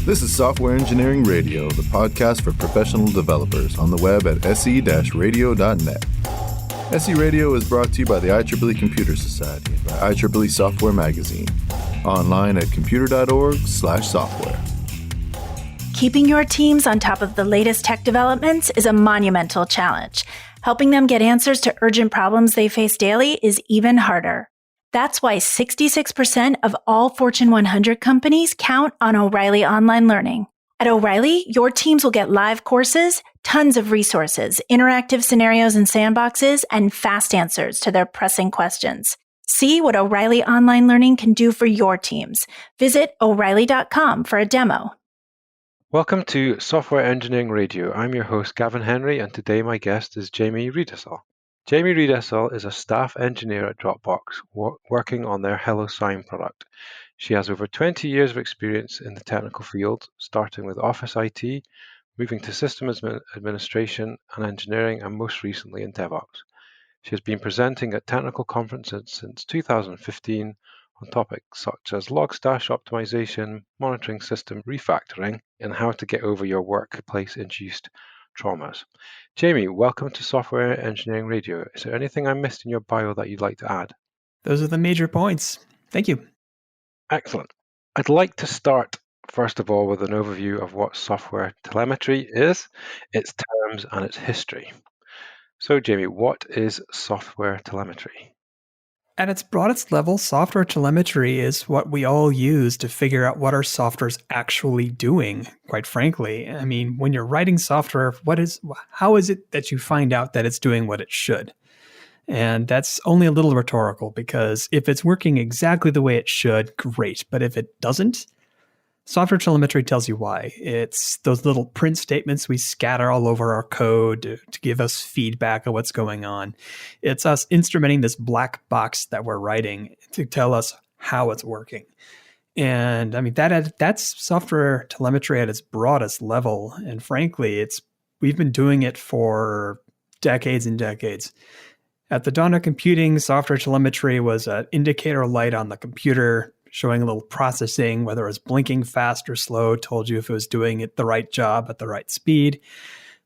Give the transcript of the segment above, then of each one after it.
This is Software Engineering Radio, the podcast for professional developers on the web at se-radio.net. SE Radio is brought to you by the IEEE Computer Society and by IEEE Software Magazine. Online at computer.org/software. Keeping your teams on top of the latest tech developments is a monumental challenge. Helping them get answers to urgent problems they face daily is even harder. That's why 66% of all Fortune 100 companies count on O'Reilly Online Learning. At O'Reilly, your teams will get live courses, tons of resources, interactive scenarios and sandboxes, and fast answers to their pressing questions. See what O'Reilly Online Learning can do for your teams. Visit O'Reilly.com for a demo. Welcome to Software Engineering Radio. I'm your host, Gavin Henry, and today my guest is Jamie Riedesel. Jamie Riedesel is a staff engineer at Dropbox, working on their HelloSign product. She has over 20 years of experience in the technical field, starting with Office IT, moving to systems administration and engineering, and most recently in DevOps. She has been presenting at technical conferences since 2015 on topics such as Logstash optimization, monitoring system refactoring, and how to get over your workplace-induced traumas. Jamie, welcome to Software Engineering Radio. Is there anything I missed in your bio that you'd like to add? Those are the major points. Thank you. Excellent. I'd like to start, first of all, with an overview of what software telemetry is, its terms, and its history. So, Jamie, what is software telemetry? At its broadest level, software telemetry is what we all use to figure out what our software's actually doing, quite frankly. I mean, when you're writing software, how is it that you find out that it's doing what it should? And that's only a little rhetorical, because if it's working exactly the way it should, great. But if it doesn't, software telemetry tells you why. It's those little print statements we scatter all over our code to give us feedback of what's going on. It's us instrumenting this black box that we're writing to tell us how it's working. And I mean, that's software telemetry at its broadest level. And frankly, we've been doing it for decades and decades. At the dawn of computing, software telemetry was an indicator light on the computer, showing a little processing, whether it was blinking fast or slow, told you if it was doing it the right job at the right speed.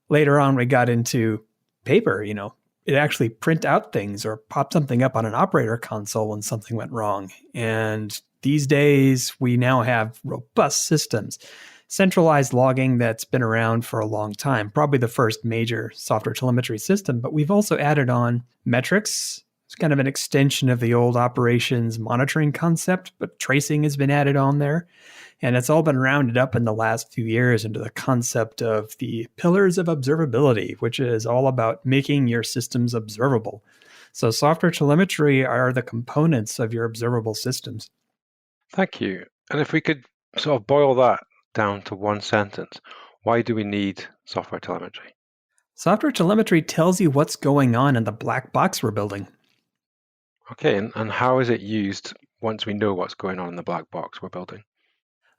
Later on, we got into paper, it actually print out things or pop something up on an operator console when something went wrong. And these days, we now have robust systems, centralized logging that's been around for a long time, probably the first major software telemetry system, but we've also added on metrics. It's kind of an extension of the old operations monitoring concept, but tracing has been added on there. And it's all been rounded up in the last few years into the concept of the pillars of observability, which is all about making your systems observable. So software telemetry are the components of your observable systems. Thank you. And if we could sort of boil that down to one sentence, why do we need software telemetry? Software telemetry tells you what's going on in the black box we're building. Okay, and how is it used once we know what's going on in the black box we're building?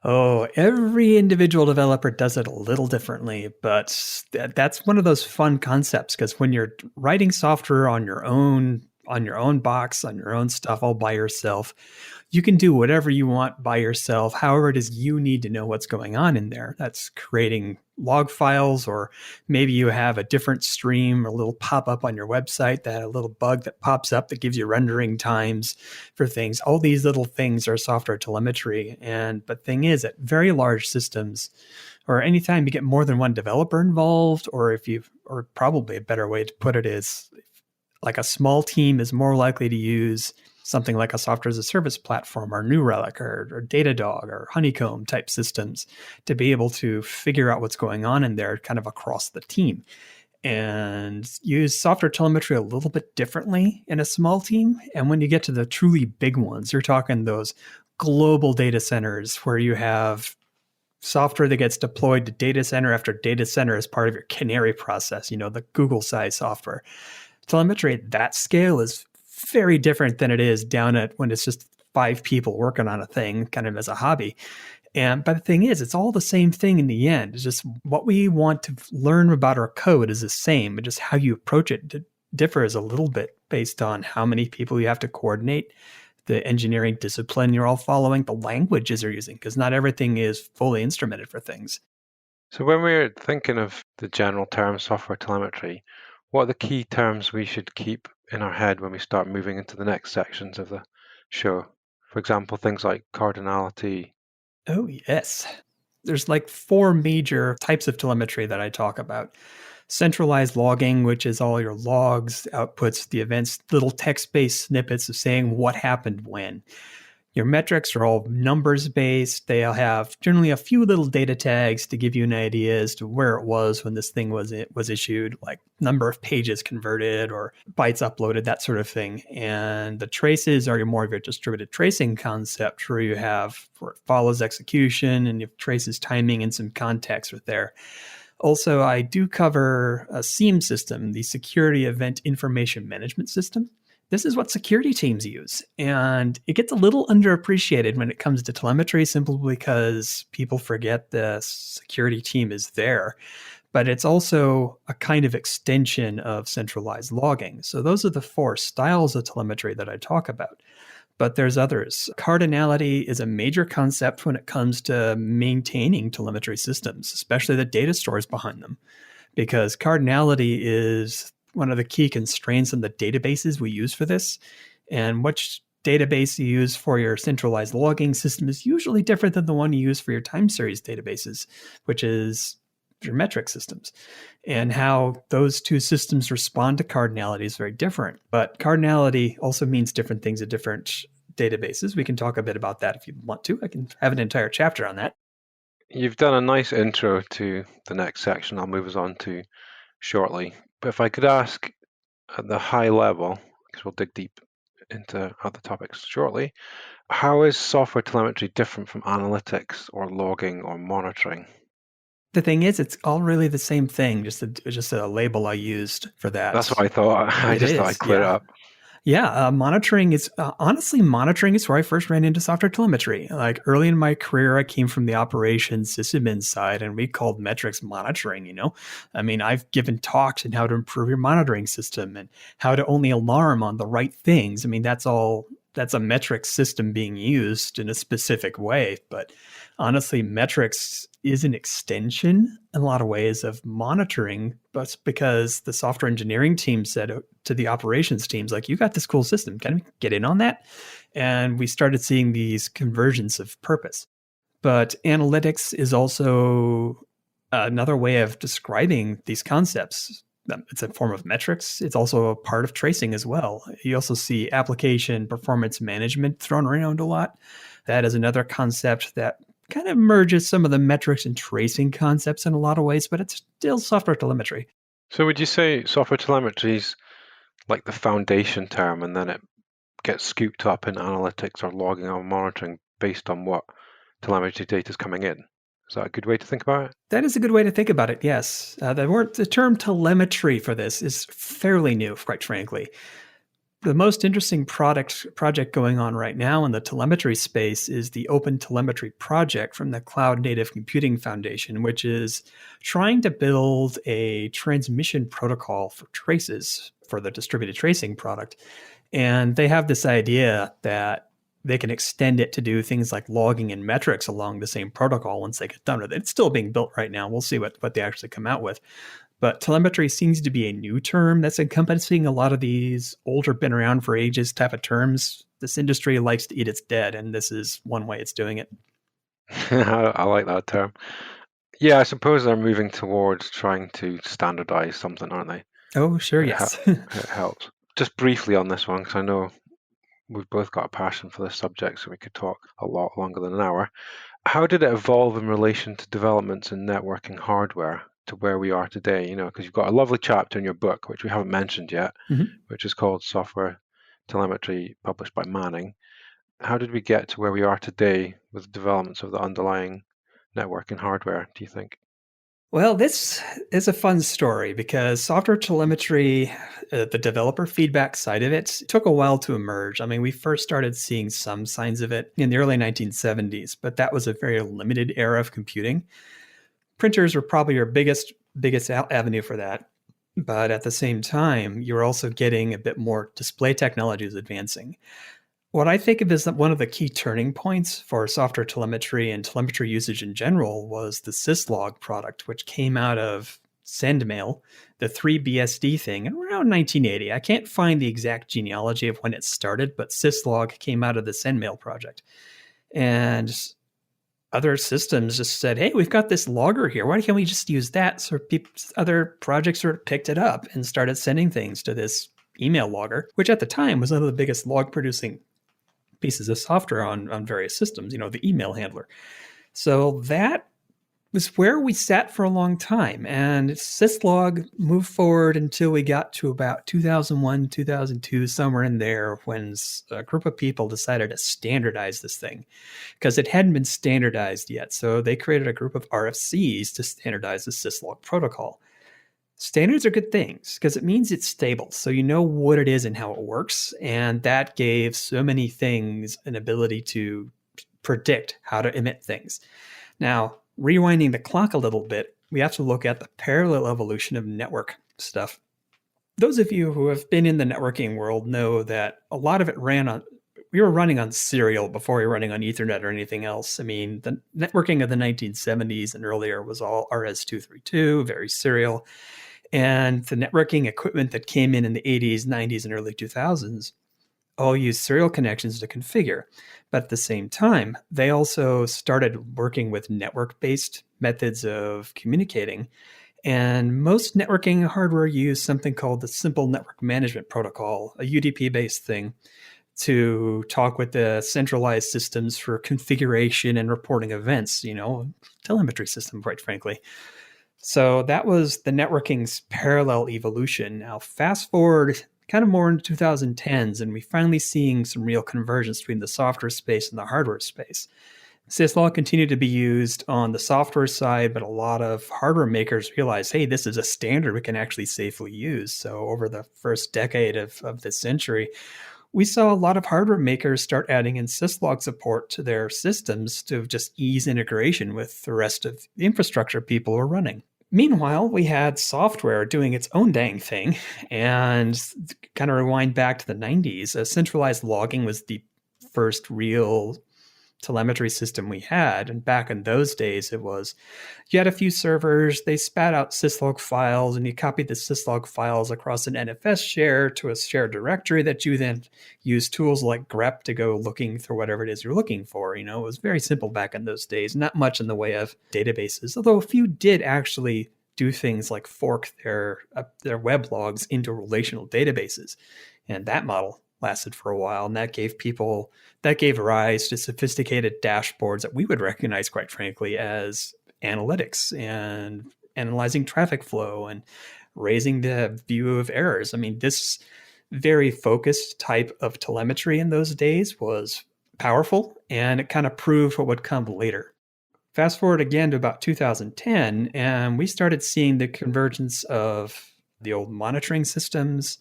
Oh, every individual developer does it a little differently, but that's one of those fun concepts, because when you're writing software on your own box, on your own stuff all by yourself, you can do whatever you want by yourself. However, it is you need to know what's going on in there. That's creating log files, or maybe you have a different stream, or a little pop-up on your website, that a little bug that pops up that gives you rendering times for things. All these little things are software telemetry. But thing is, at very large systems, or anytime you get more than one developer involved, or probably a better way to put it is, like a small team is more likely to use something like a software as a service platform, or New Relic, or Datadog, or Honeycomb type systems, to be able to figure out what's going on in there kind of across the team, and use software telemetry a little bit differently in a small team. And when you get to the truly big ones, you're talking those global data centers where you have software that gets deployed to data center after data center as part of your canary process, the Google size software. Telemetry at that scale is very different than it is down at when it's just 5 people working on a thing kind of as a hobby. But the thing is, it's all the same thing in the end. It's just what we want to learn about our code is the same, but just how you approach it differs a little bit based on how many people you have to coordinate the engineering discipline you're all following, the languages you're using, because not everything is fully instrumented for things. So when we're thinking of the general term software telemetry, what are the key terms we should keep in our head when we start moving into the next sections of the show? For example, things like cardinality. Oh, yes. There's like 4 major types of telemetry that I talk about. Centralized logging, which is all your logs, outputs, the events, little text-based snippets of saying what happened when. Your metrics are all numbers-based. They'll have generally a few little data tags to give you an idea as to where it was when this thing was issued, like number of pages converted or bytes uploaded, that sort of thing. And the traces are more of your distributed tracing concept, where you have where it follows execution and you have traces timing and some context with there. Also, I do cover a SIEM system, the Security Event Information Management System. This is what security teams use, and it gets a little underappreciated when it comes to telemetry simply because people forget the security team is there. But it's also a kind of extension of centralized logging. So those are the 4 styles of telemetry that I talk about. But there's others. Cardinality is a major concept when it comes to maintaining telemetry systems, especially the data stores behind them, because cardinality is one of the key constraints in the databases we use for this. And which database you use for your centralized logging system is usually different than the one you use for your time series databases, which is your metric systems. And how those 2 systems respond to cardinality is very different. But cardinality also means different things at different databases. We can talk a bit about that if you want to. I can have an entire chapter on that. You've done a nice intro to the next section I'll move us on to shortly. But if I could ask at the high level, because we'll dig deep into other topics shortly, how is software telemetry different from analytics or logging or monitoring? The thing is, it's all really the same thing, just a label I used for that. That's what I thought. I just thought I'd clear it up. Yeah, monitoring is honestly, monitoring is where I first ran into software telemetry. Like early in my career, I came from the operations sysadmin side, and we called metrics monitoring. I mean, I've given talks on how to improve your monitoring system and how to only alarm on the right things. I mean, that's a metric system being used in a specific way. But honestly, metrics is an extension in a lot of ways of monitoring, but because the software engineering team said to the operations teams, like, you got this cool system, can we get in on that? And we started seeing these conversions of purpose. But analytics is also another way of describing these concepts. It's a form of metrics. It's also a part of tracing as well. You also see application performance management thrown around a lot. That is another concept that kind of merges some of the metrics and tracing concepts in a lot of ways, but it's still software telemetry. So would you say software telemetry is like the foundation term, and then it gets scooped up in analytics or logging or monitoring based on what telemetry data is coming in? Is that a good way to think about it? That is a good way to think about it, yes. The term telemetry for this is fairly new, quite frankly. The most interesting project going on right now in the telemetry space is the Open Telemetry project from the Cloud Native Computing Foundation, which is trying to build a transmission protocol for traces for the distributed tracing product. And they have this idea that they can extend it to do things like logging and metrics along the same protocol once they get done with it. It's still being built right now. We'll see what they actually come out with. But telemetry seems to be a new term that's encompassing a lot of these older, been around for ages type of terms. This industry likes to eat its dead, and this is one way it's doing it. I like that term. Yeah, I suppose they're moving towards trying to standardize something, aren't they? Oh, sure, yes. It helps. Just briefly on this one, because I know we've both got a passion for this subject, so we could talk a lot longer than an hour. How did it evolve in relation to developments in networking hardware to where we are today? Because you've got a lovely chapter in your book, which we haven't mentioned yet, which is called Software Telemetry, published by Manning. How did we get to where we are today with the developments of the underlying networking hardware, do you think? Well, this is a fun story because software telemetry, the developer feedback side of it, took a while to emerge. I mean, we first started seeing some signs of it in the early 1970s, but that was a very limited era of computing. Printers were probably your biggest avenue for that. But at the same time, you're also getting a bit more display technology is advancing. What I think of as one of the key turning points for software telemetry and telemetry usage in general was the syslog product, which came out of SendMail, the 3BSD thing, around 1980. I can't find the exact genealogy of when it started, but syslog came out of the SendMail project. And other systems just said, hey, we've got this logger here. Why can't we just use that? So other projects sort of picked it up and started sending things to this email logger, which at the time was one of the biggest log producing pieces of software on various systems, the email handler. So that was where we sat for a long time. And syslog moved forward until we got to about 2001, 2002, somewhere in there, when a group of people decided to standardize this thing because it hadn't been standardized yet. So they created a group of RFCs to standardize the syslog protocol. Standards are good things because it means it's stable. So you know what it is and how it works. And that gave so many things an ability to predict how to emit things. Now, rewinding the clock a little bit, we have to look at the parallel evolution of network stuff. Those of you who have been in the networking world know that a lot of it we were running on serial before we were running on Ethernet or anything else. I mean, the networking of the 1970s and earlier was all RS-232, very serial. And the networking equipment that came in the 80s, 90s, and early 2000s all used serial connections to configure. But at the same time, they also started working with network-based methods of communicating. And most networking hardware used something called the Simple Network Management Protocol, a UDP-based thing, to talk with the centralized systems for configuration and reporting events, telemetry system, quite frankly. So that was the networking's parallel evolution. Now, fast forward kind of more into 2010s, and we finally seeing some real convergence between the software space and the hardware space. syslog continued to be used on the software side, but a lot of hardware makers realized, hey, this is a standard we can actually safely use. So over the first decade of this century, we saw a lot of hardware makers start adding in syslog support to their systems to just ease integration with the rest of the infrastructure people were running. Meanwhile, we had software doing its own dang thing, and kind of rewind back to the 90s, centralized logging was the first real telemetry system we had. And back in those days, it was, you had a few servers, they spat out syslog files, and you copied the syslog files across an NFS share to a shared directory that you then use tools like grep to go looking for whatever it is you're looking for. It was very simple back in those days, not much in the way of databases, although a few did actually do things like fork their web logs into relational databases. And that model lasted for a while, and that gave rise to sophisticated dashboards that we would recognize, quite frankly, as analytics and analyzing traffic flow and raising the view of errors. I mean, this very focused type of telemetry in those days was powerful, and it kind of proved what would come later. Fast forward again to about 2010, and we started seeing the convergence of the old monitoring systems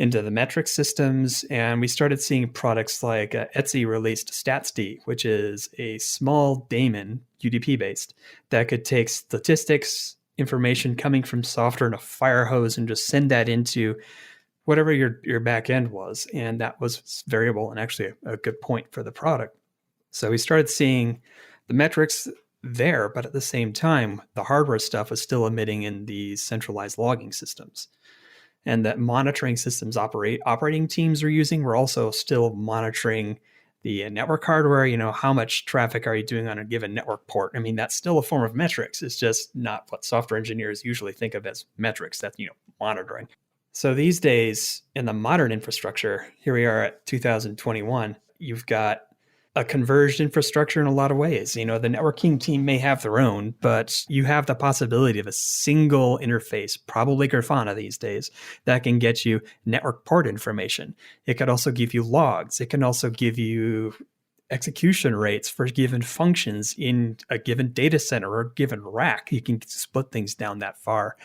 into the metric systems, and we started seeing products like Etsy released StatsD, which is a small daemon, UDP-based, that could take statistics, information coming from software in a fire hose, and just send that into whatever your back end was. And that was variable and actually a good point for the product. So we started seeing the metrics there, but at the same time, the hardware stuff was still emitting in these centralized logging systems. And that monitoring systems operating teams are using, we're also still monitoring the network hardware. How much traffic are you doing on a given network port? I mean, that's still a form of metrics. It's just not what software engineers usually think of as metrics. That's, monitoring. So these days in the modern infrastructure, here we are at 2021, you've got a converged infrastructure in a lot of ways. The networking team may have their own, but you have the possibility of a single interface, probably Grafana these days, that can get you network port information. It could also give you logs. It can also give you execution rates for given functions in a given data center or a given rack. You can split things down that far.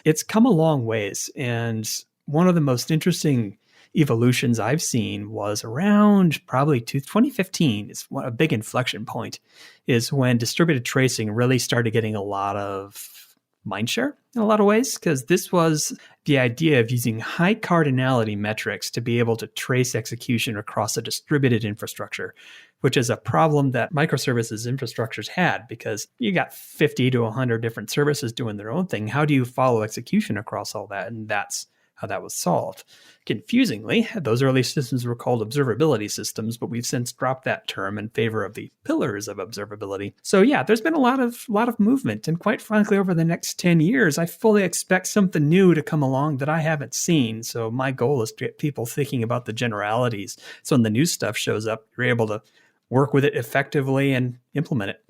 It's come a long ways. And one of the most interesting evolutions I've seen was around probably 2015 is a big inflection point, is when distributed tracing really started getting a lot of mindshare in a lot of ways, because this was the idea of using high cardinality metrics to be able to trace execution across a distributed infrastructure, which is a problem that microservices infrastructures had because you got 50 to 100 different services doing their own thing. How do you follow execution across all that? And that's how that was solved. Confusingly, those early systems were called observability systems, but we've since dropped that term in favor of the pillars of observability. So yeah, there's been a lot of movement, and quite frankly, over the next 10 years, I fully expect something new to come along that I haven't seen. So my goal is to get people thinking about the generalities. So when the new stuff shows up, you're able to work with it effectively and implement it.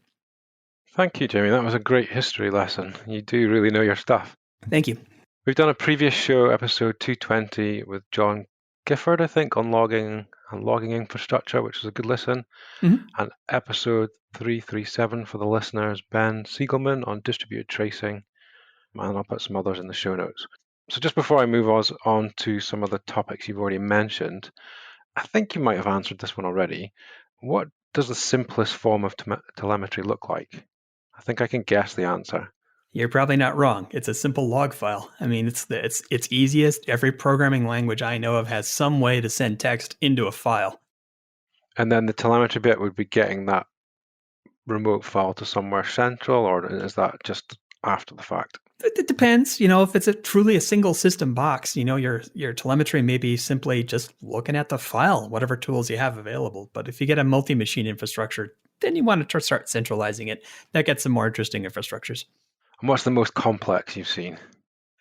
Thank you, Jamie. That was a great history lesson. You do really know your stuff. Thank you. We've done a previous show, episode 220, with John Gifford, I think, on logging and logging infrastructure, which was a good listen. Mm-hmm. And episode 337 for the listeners, Ben Siegelman on distributed tracing. And I'll put some others in the show notes. So just before I move on to some of the topics you've already mentioned, I think you might have answered this one already. What does the simplest form of telemetry look like? I think I can guess the answer. You're probably not wrong. It's a simple log file. I mean, it's easiest. Every programming language I know of has some way to send text into a file. And then the telemetry bit would be getting that remote file to somewhere central, or is that just after the fact? It depends. If it's truly a single system box, your telemetry may be simply just looking at the file, whatever tools you have available. But if you get a multi-machine infrastructure, then you want to start centralizing it. That gets some more interesting infrastructures. And what's the most complex you've seen?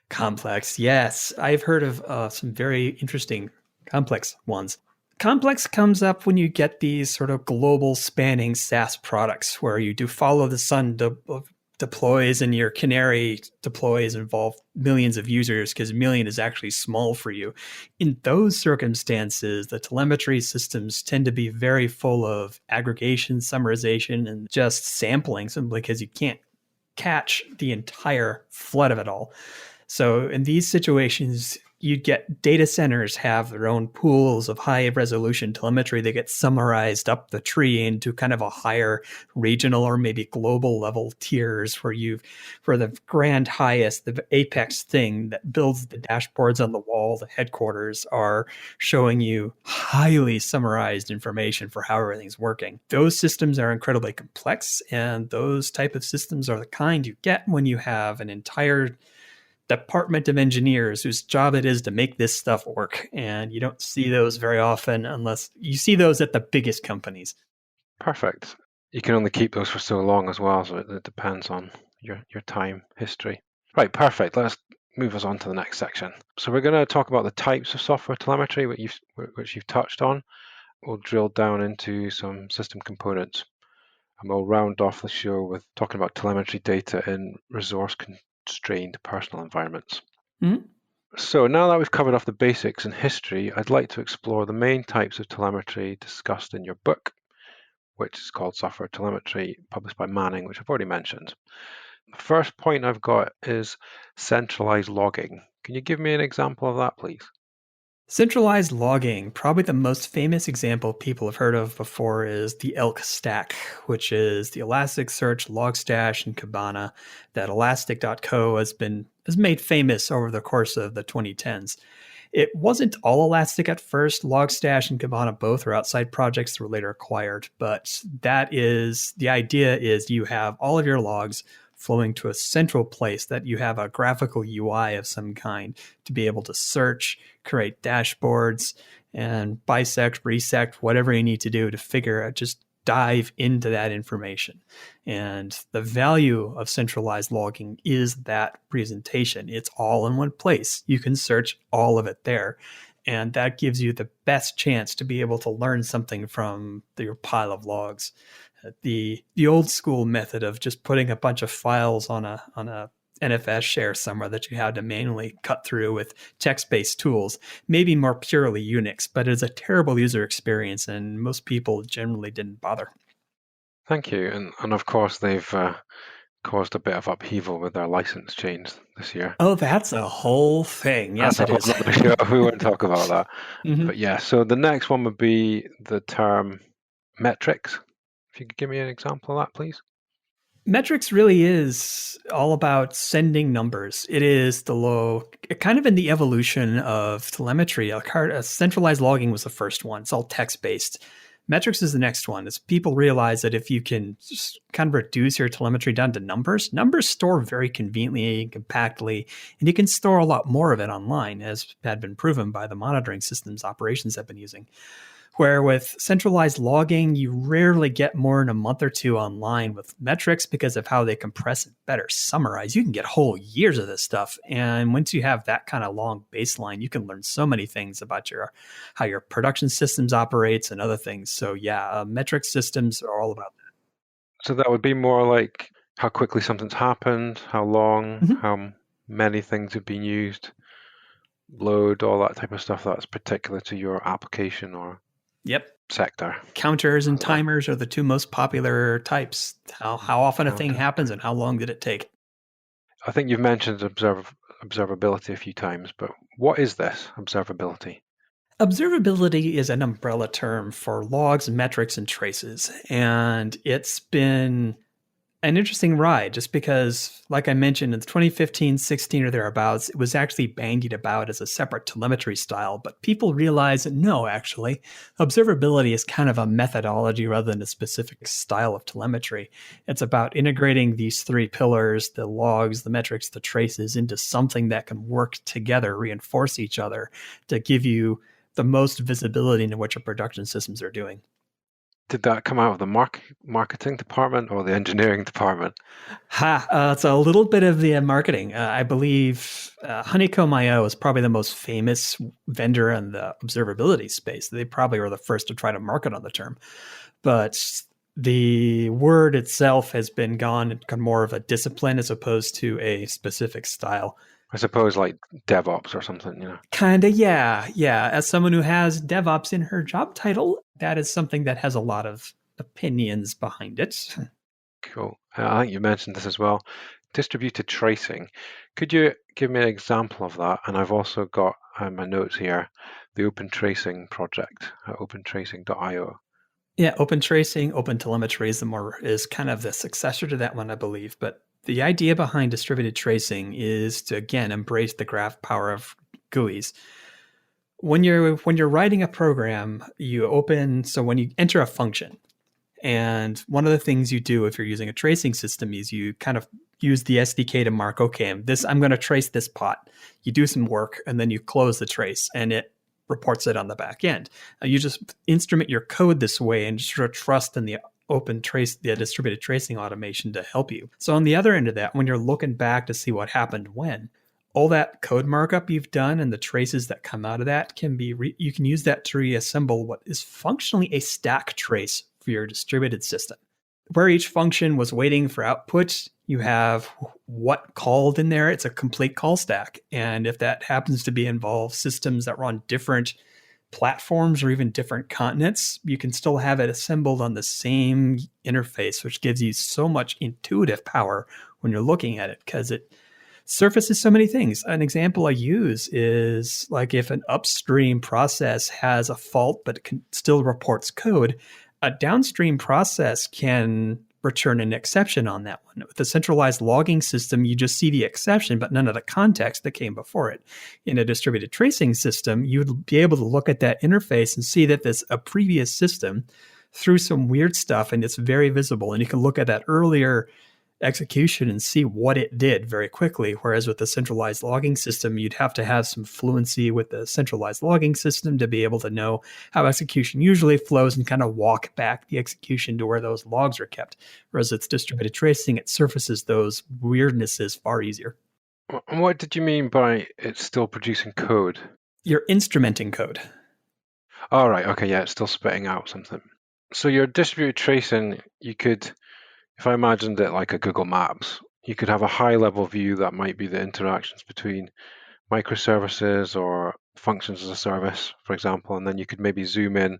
Complex, yes. I've heard of some very interesting complex ones. Complex comes up when you get these sort of global spanning SaaS products where you do follow the sun deploys and your canary deploys involve millions of users because million is actually small for you. In those circumstances, the telemetry systems tend to be very full of aggregation, summarization, and just sampling simply because you can't catch the entire flood of it all. So in these situations, you'd get data centers have their own pools of high resolution telemetry that get summarized up the tree into kind of a higher regional or maybe global level tiers where for the grand highest, the apex thing that builds the dashboards on the wall, the headquarters are showing you highly summarized information for how everything's working. Those systems are incredibly complex, and those type of systems are the kind you get when you have an entire department of engineers whose job it is to make this stuff work. And you don't see those very often unless you see those at the biggest companies. Perfect. You can only keep those for so long as well, so it depends on your time history. Right, perfect. Let's move us on to the next section. So we're going to talk about the types of software telemetry which you've touched on. We'll drill down into some system components, and we'll round off the show with talking about telemetry data in resource-constrained personal environments. Mm-hmm. So now that we've covered off the basics and history, I'd like to explore the main types of telemetry discussed in your book, which is called Software Telemetry, published by Manning, which I've already mentioned. The first point I've got is centralized logging. Can you give me an example of that, please? Centralized logging, probably the most famous example people have heard of before is the ELK stack, which is the Elasticsearch, Logstash, and Kibana that Elastic.co has made famous over the course of the 2010s. It wasn't all Elastic at first. Logstash and Kibana both are outside projects that were later acquired, but the idea is you have all of your logs flowing to a central place that you have a graphical UI of some kind to be able to search, create dashboards, and bisect, resect, whatever you need to do to figure out, just dive into that information. And the value of centralized logging is that presentation. It's all in one place. You can search all of it there. And that gives you the best chance to be able to learn something from your pile of logs. The old school method of just putting a bunch of files on a NFS share somewhere that you had to manually cut through with text-based tools may be more purely Unix, but it's a terrible user experience, and most people generally didn't bother. Thank you. And of course, they've caused a bit of upheaval with their license change this year. Oh, that's a whole thing. Yes, it is. We won't talk about that. Mm-hmm. But yeah, so the next one would be the term metrics. If you could give me an example of that, please. Metrics really is all about sending numbers. It is kind of in the evolution of telemetry. A centralized logging was the first one. It's all text-based. Metrics is the next one. As people realize that if you can just kind of reduce your telemetry down to numbers store very conveniently and compactly, and you can store a lot more of it online, as had been proven by the monitoring systems operations have been using. Where with centralized logging, you rarely get more than a month or two online. With metrics, because of how they compress and better summarize, you can get whole years of this stuff. And once you have that kind of long baseline, you can learn so many things about how your production systems operates and other things. So yeah, metric systems are all about that. So that would be more like how quickly something's happened, how long, how many things have been used, load, all that type of stuff that's particular to your application or sector. Counters and timers are the two most popular types. How often a thing happens and how long did it take? I think you've mentioned observability a few times, but what is this observability? Observability is an umbrella term for logs, metrics, and traces. And it's been an interesting ride just because, like I mentioned, in 2015, 16 or thereabouts, it was actually bandied about as a separate telemetry style. But people realized that no, actually, observability is kind of a methodology rather than a specific style of telemetry. It's about integrating these three pillars, the logs, the metrics, the traces, into something that can work together, reinforce each other to give you the most visibility into what your production systems are doing. Did that come out of the marketing department or the engineering department? It's a little bit of the marketing. I believe Honeycomb.io is probably the most famous vendor in the observability space. They probably were the first to try to market on the term. But the word itself has been gone more of a discipline as opposed to a specific style. I suppose like DevOps or something, you know? Kinda, yeah. Yeah. As someone who has DevOps in her job title, that is something that has a lot of opinions behind it. Cool. I think you mentioned this as well. Distributed tracing. Could you give me an example of that? And I've also got my notes here, the Open Tracing project at opentracing.io. Yeah, Open Tracing, Open Telemetry is kind of the successor to that one, I believe. But the idea behind distributed tracing is to, again, embrace the graph power of GUIs. When you're writing a program, when you enter a function, and one of the things you do if you're using a tracing system is you kind of use the SDK to mark, okay, I'm going to trace this pot. You do some work, and then you close the trace, and it reports it on the back end. You just instrument your code this way and just sort of trust in the the distributed tracing automation to help you. So on the other end of that, when you're looking back to see what happened when, all that code markup you've done and the traces that come out of that you can use that to reassemble what is functionally a stack trace for your distributed system. Where each function was waiting for output, you have what called in there. It's a complete call stack. And if that happens to involve systems that run different platforms or even different continents, you can still have it assembled on the same interface, which gives you so much intuitive power when you're looking at it because it surfaces so many things. An example I use is like if an upstream process has a fault but it still reports code, a downstream process can return an exception on that one. With a centralized logging system, you just see the exception, but none of the context that came before it. In a distributed tracing system, you would be able to look at that interface and see that there's a previous system threw some weird stuff and it's very visible. And you can look at that earlier execution and see what it did very quickly. Whereas with the centralized logging system, you'd have to have some fluency with the centralized logging system to be able to know how execution usually flows and kind of walk back the execution to where those logs are kept. Whereas it's distributed tracing, it surfaces those weirdnesses far easier. What did you mean by it's still producing code? You're instrumenting code. Oh, right. Okay. Yeah. It's still spitting out something. So your distributed tracing, you could, if I imagined it like a Google Maps, you could have a high-level view that might be the interactions between microservices or functions as a service, for example, and then you could maybe zoom in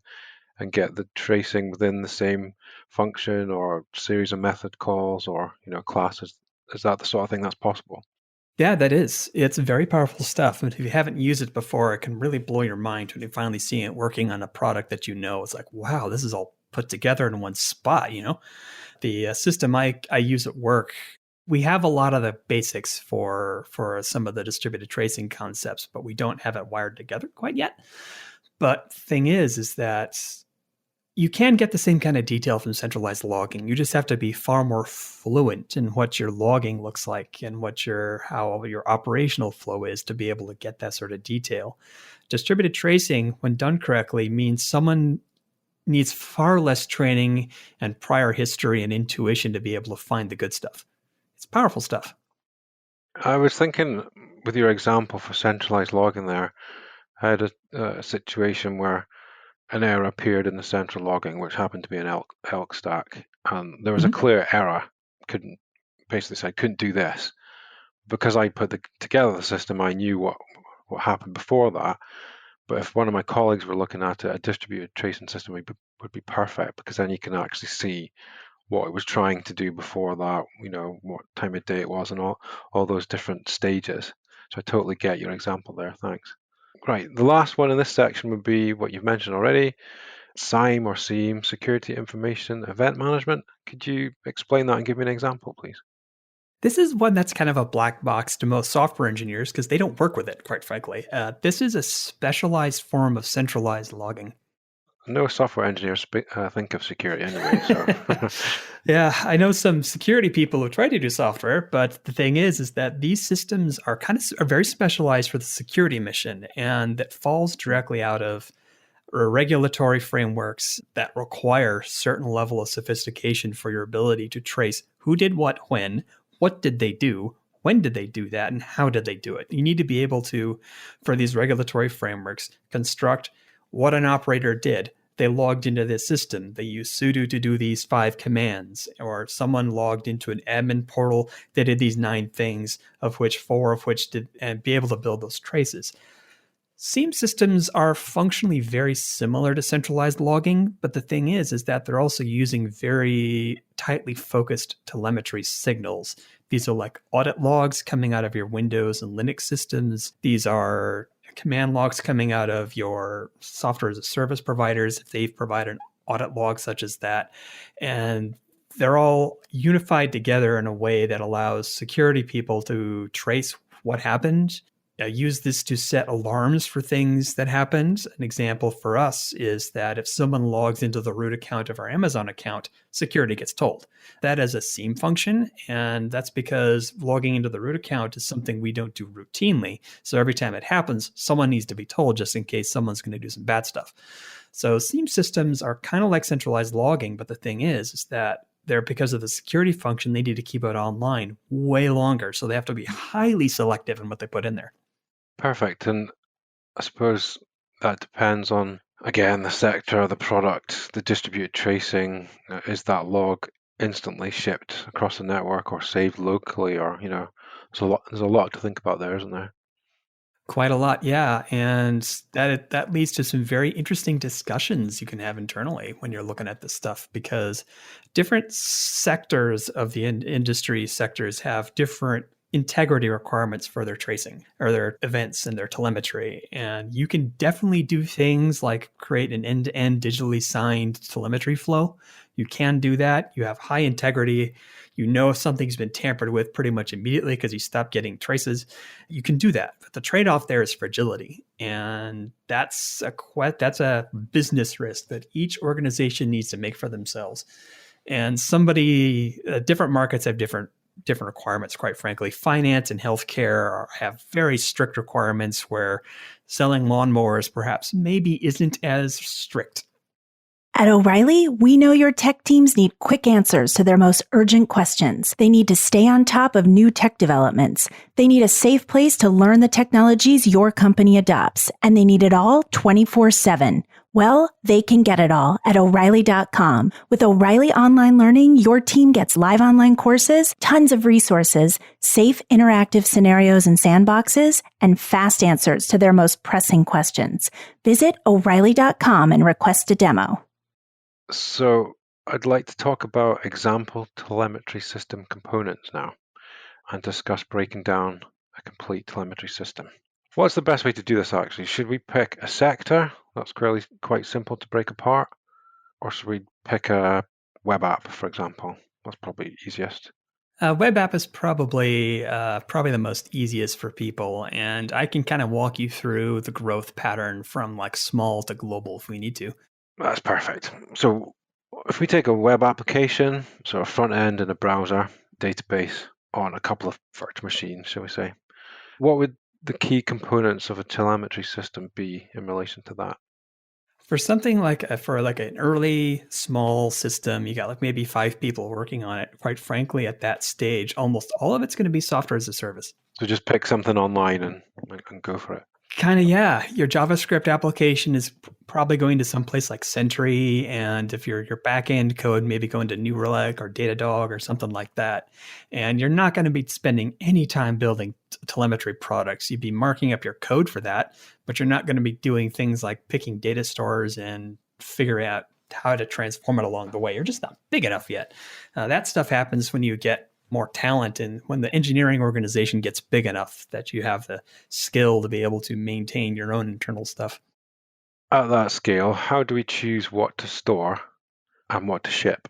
and get the tracing within the same function or series of method calls or classes. Is that the sort of thing that's possible? Yeah, that is. It's very powerful stuff. And if you haven't used it before, it can really blow your mind when you finally see it working on a product that you know. It's like, wow, this is all put together in one spot, The system I use at work, we have a lot of the basics for some of the distributed tracing concepts, but we don't have it wired together quite yet. But the thing is that you can get the same kind of detail from centralized logging. You just have to be far more fluent in what your logging looks like and how your operational flow is to be able to get that sort of detail. Distributed tracing, when done correctly, means someone needs far less training and prior history and intuition to be able to find the good stuff. It's powerful stuff. I was thinking with your example for centralized logging there, I had a situation where an error appeared in the central logging, which happened to be an elk stack, and there was a clear error. Couldn't do this. Because I put together the system, I knew what happened before that. But if one of my colleagues were looking at it, a distributed tracing system would be perfect, because then you can actually see what it was trying to do before that, what time of day it was and all those different stages. So I totally get your example there. Thanks. Right. The last one in this section would be what you've mentioned already, SIEM or SIEM, Security Information Event Management. Could you explain that and give me an example, please? This is one that's kind of a black box to most software engineers because they don't work with it, quite frankly. This is a specialized form of centralized logging. No software engineers think of security anyway. So. Yeah, I know some security people who try to do software, but the thing is that these systems are very specialized for the security mission, and that falls directly out of regulatory frameworks that require certain level of sophistication for your ability to trace who did when, what did they do, when did they do that, and how did they do it. You need to be able to, for these regulatory frameworks, construct what an operator did. They logged into this system. They used sudo to do these 5 commands, or someone logged into an admin portal. They did these 9 things, of which 4 of which did, and be able to build those traces. SIEM systems are functionally very similar to centralized logging, but the thing is that they're also using very tightly focused telemetry signals. These are like audit logs coming out of your Windows and Linux systems. These are command logs coming out of your software as a service providers, if they've provided an audit log such as that. And they're all unified together in a way that allows security people to trace what happened. Use this to set alarms for things that happened. An example for us is that if someone logs into the root account of our Amazon account, security gets told. That is a SIEM function, and that's because logging into the root account is something we don't do routinely. So every time it happens, someone needs to be told just in case someone's going to do some bad stuff. So SIEM systems are kind of like centralized logging, but the thing is that because of the security function, they need to keep it online way longer. So they have to be highly selective in what they put in there. Perfect. And I suppose that depends on, again, the sector, the product, the distributed tracing. Is that log instantly shipped across the network or saved locally? Or, there's a lot to think about there, isn't there? Quite a lot, yeah. And that leads to some very interesting discussions you can have internally when you're looking at this stuff, because different sectors of the industry sectors have different integrity requirements for their tracing or their events and their telemetry. And you can definitely do things like create an end-to-end digitally signed telemetry flow. You can do that. You have high integrity. You know if something's been tampered with pretty much immediately because you stop getting traces. You can do that. But the trade-off there is fragility. And that's a business risk that each organization needs to make for themselves. And different markets have different requirements, quite frankly. Finance and healthcare have very strict requirements where selling lawnmowers perhaps maybe isn't as strict. At O'Reilly, we know your tech teams need quick answers to their most urgent questions. They need to stay on top of new tech developments. They need a safe place to learn the technologies your company adopts. And they need it all 24/7. Well, they can get it all at O'Reilly.com. With O'Reilly Online Learning, your team gets live online courses, tons of resources, safe interactive scenarios and sandboxes, and fast answers to their most pressing questions. Visit O'Reilly.com and request a demo. So I'd like to talk about example telemetry system components now and discuss breaking down a complete telemetry system. What's the best way to do this actually? Should we pick a sector that's quite simple to break apart? Or should we pick a web app, for example? That's probably easiest. Web app is probably the most easiest for people, and I can kind of walk you through the growth pattern from like small to global if we need to. That's perfect. So if we take a web application, so a front end and a browser database on a couple of virtual machines, shall we say, what would the key components of a telemetry system be in relation to that? For something like for like an early small system, you got like maybe 5 people working on it. Quite frankly, at that stage, almost all of it's going to be software as a service. So just pick something online and go for it. Kind of, yeah. Your JavaScript application is probably going to some place like Sentry, and if your backend code, maybe going to New Relic or Datadog or something like that. And you're not going to be spending any time building telemetry products. You'd be marking up your code for that, but you're not going to be doing things like picking data stores and figuring out how to transform it along the way. You're just not big enough yet. That stuff happens when you get more talent and when the engineering organization gets big enough that you have the skill to be able to maintain your own internal stuff. At that scale, how do we choose what to store and what to ship?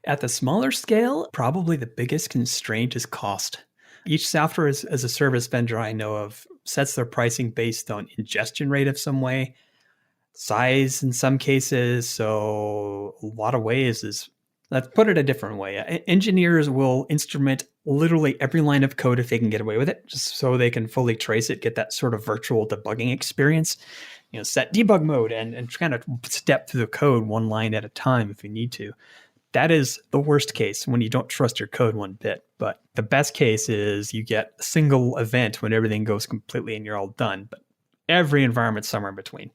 At the smaller scale, probably the biggest constraint is cost. Each software as a service vendor I know of sets their pricing based on ingestion rate of some way, size in some cases. So a lot of ways is, let's put it a different way. Engineers will instrument literally every line of code if they can get away with it, just so they can fully trace it, get that sort of virtual debugging experience. Set debug mode and kind of step through the code one line at a time if you need to. That is the worst case when you don't trust your code one bit. But the best case is you get a single event when everything goes completely and you're all done. But every environment's somewhere in between.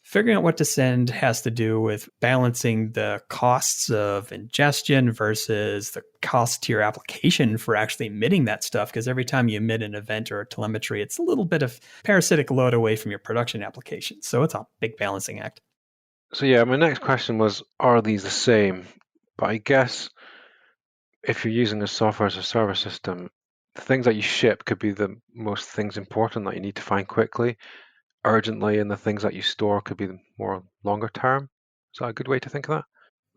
Figuring out what to send has to do with balancing the costs of ingestion versus the cost to your application for actually emitting that stuff. Because every time you emit an event or a telemetry, it's a little bit of parasitic load away from your production application. So it's a big balancing act. So yeah, my next question was, are these the same? But I guess if you're using a software as a service system, the things that you ship could be the most things important that you need to find quickly, urgently, and the things that you store could be the more longer term. Is that a good way to think of that?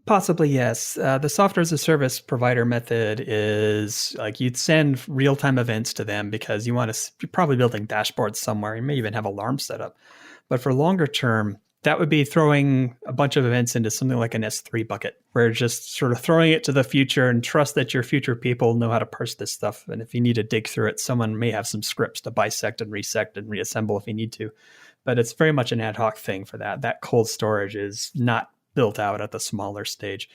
Possibly, yes. The software as a service provider method is like you'd send real-time events to them because you're probably building dashboards somewhere. You may even have alarms set up. But for longer term, that would be throwing a bunch of events into something like an S3 bucket, where you're just sort of throwing it to the future and trust that your future people know how to parse this stuff. And if you need to dig through it, someone may have some scripts to bisect and resect and reassemble if you need to. But it's very much an ad hoc thing for that. That cold storage is not built out at the smaller stage.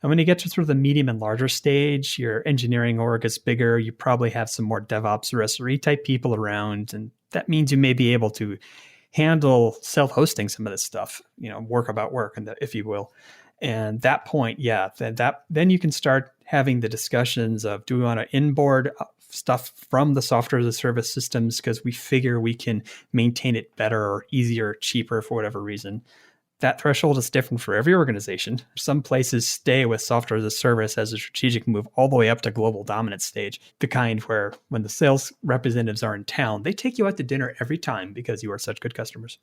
And when you get to sort of the medium and larger stage, your engineering org is bigger. You probably have some more DevOps or SRE type people around. And that means you may be able to handle self-hosting some of this stuff, work about work, and if you will. And that point, then you can start having the discussions of, do we want to inboard stuff from the software as a service systems because we figure we can maintain it better or easier or cheaper for whatever reason. That threshold is different for every organization. Some places stay with software as a service as a strategic move all the way up to global dominance stage, the kind where when the sales representatives are in town, they take you out to dinner every time because you are such good customers.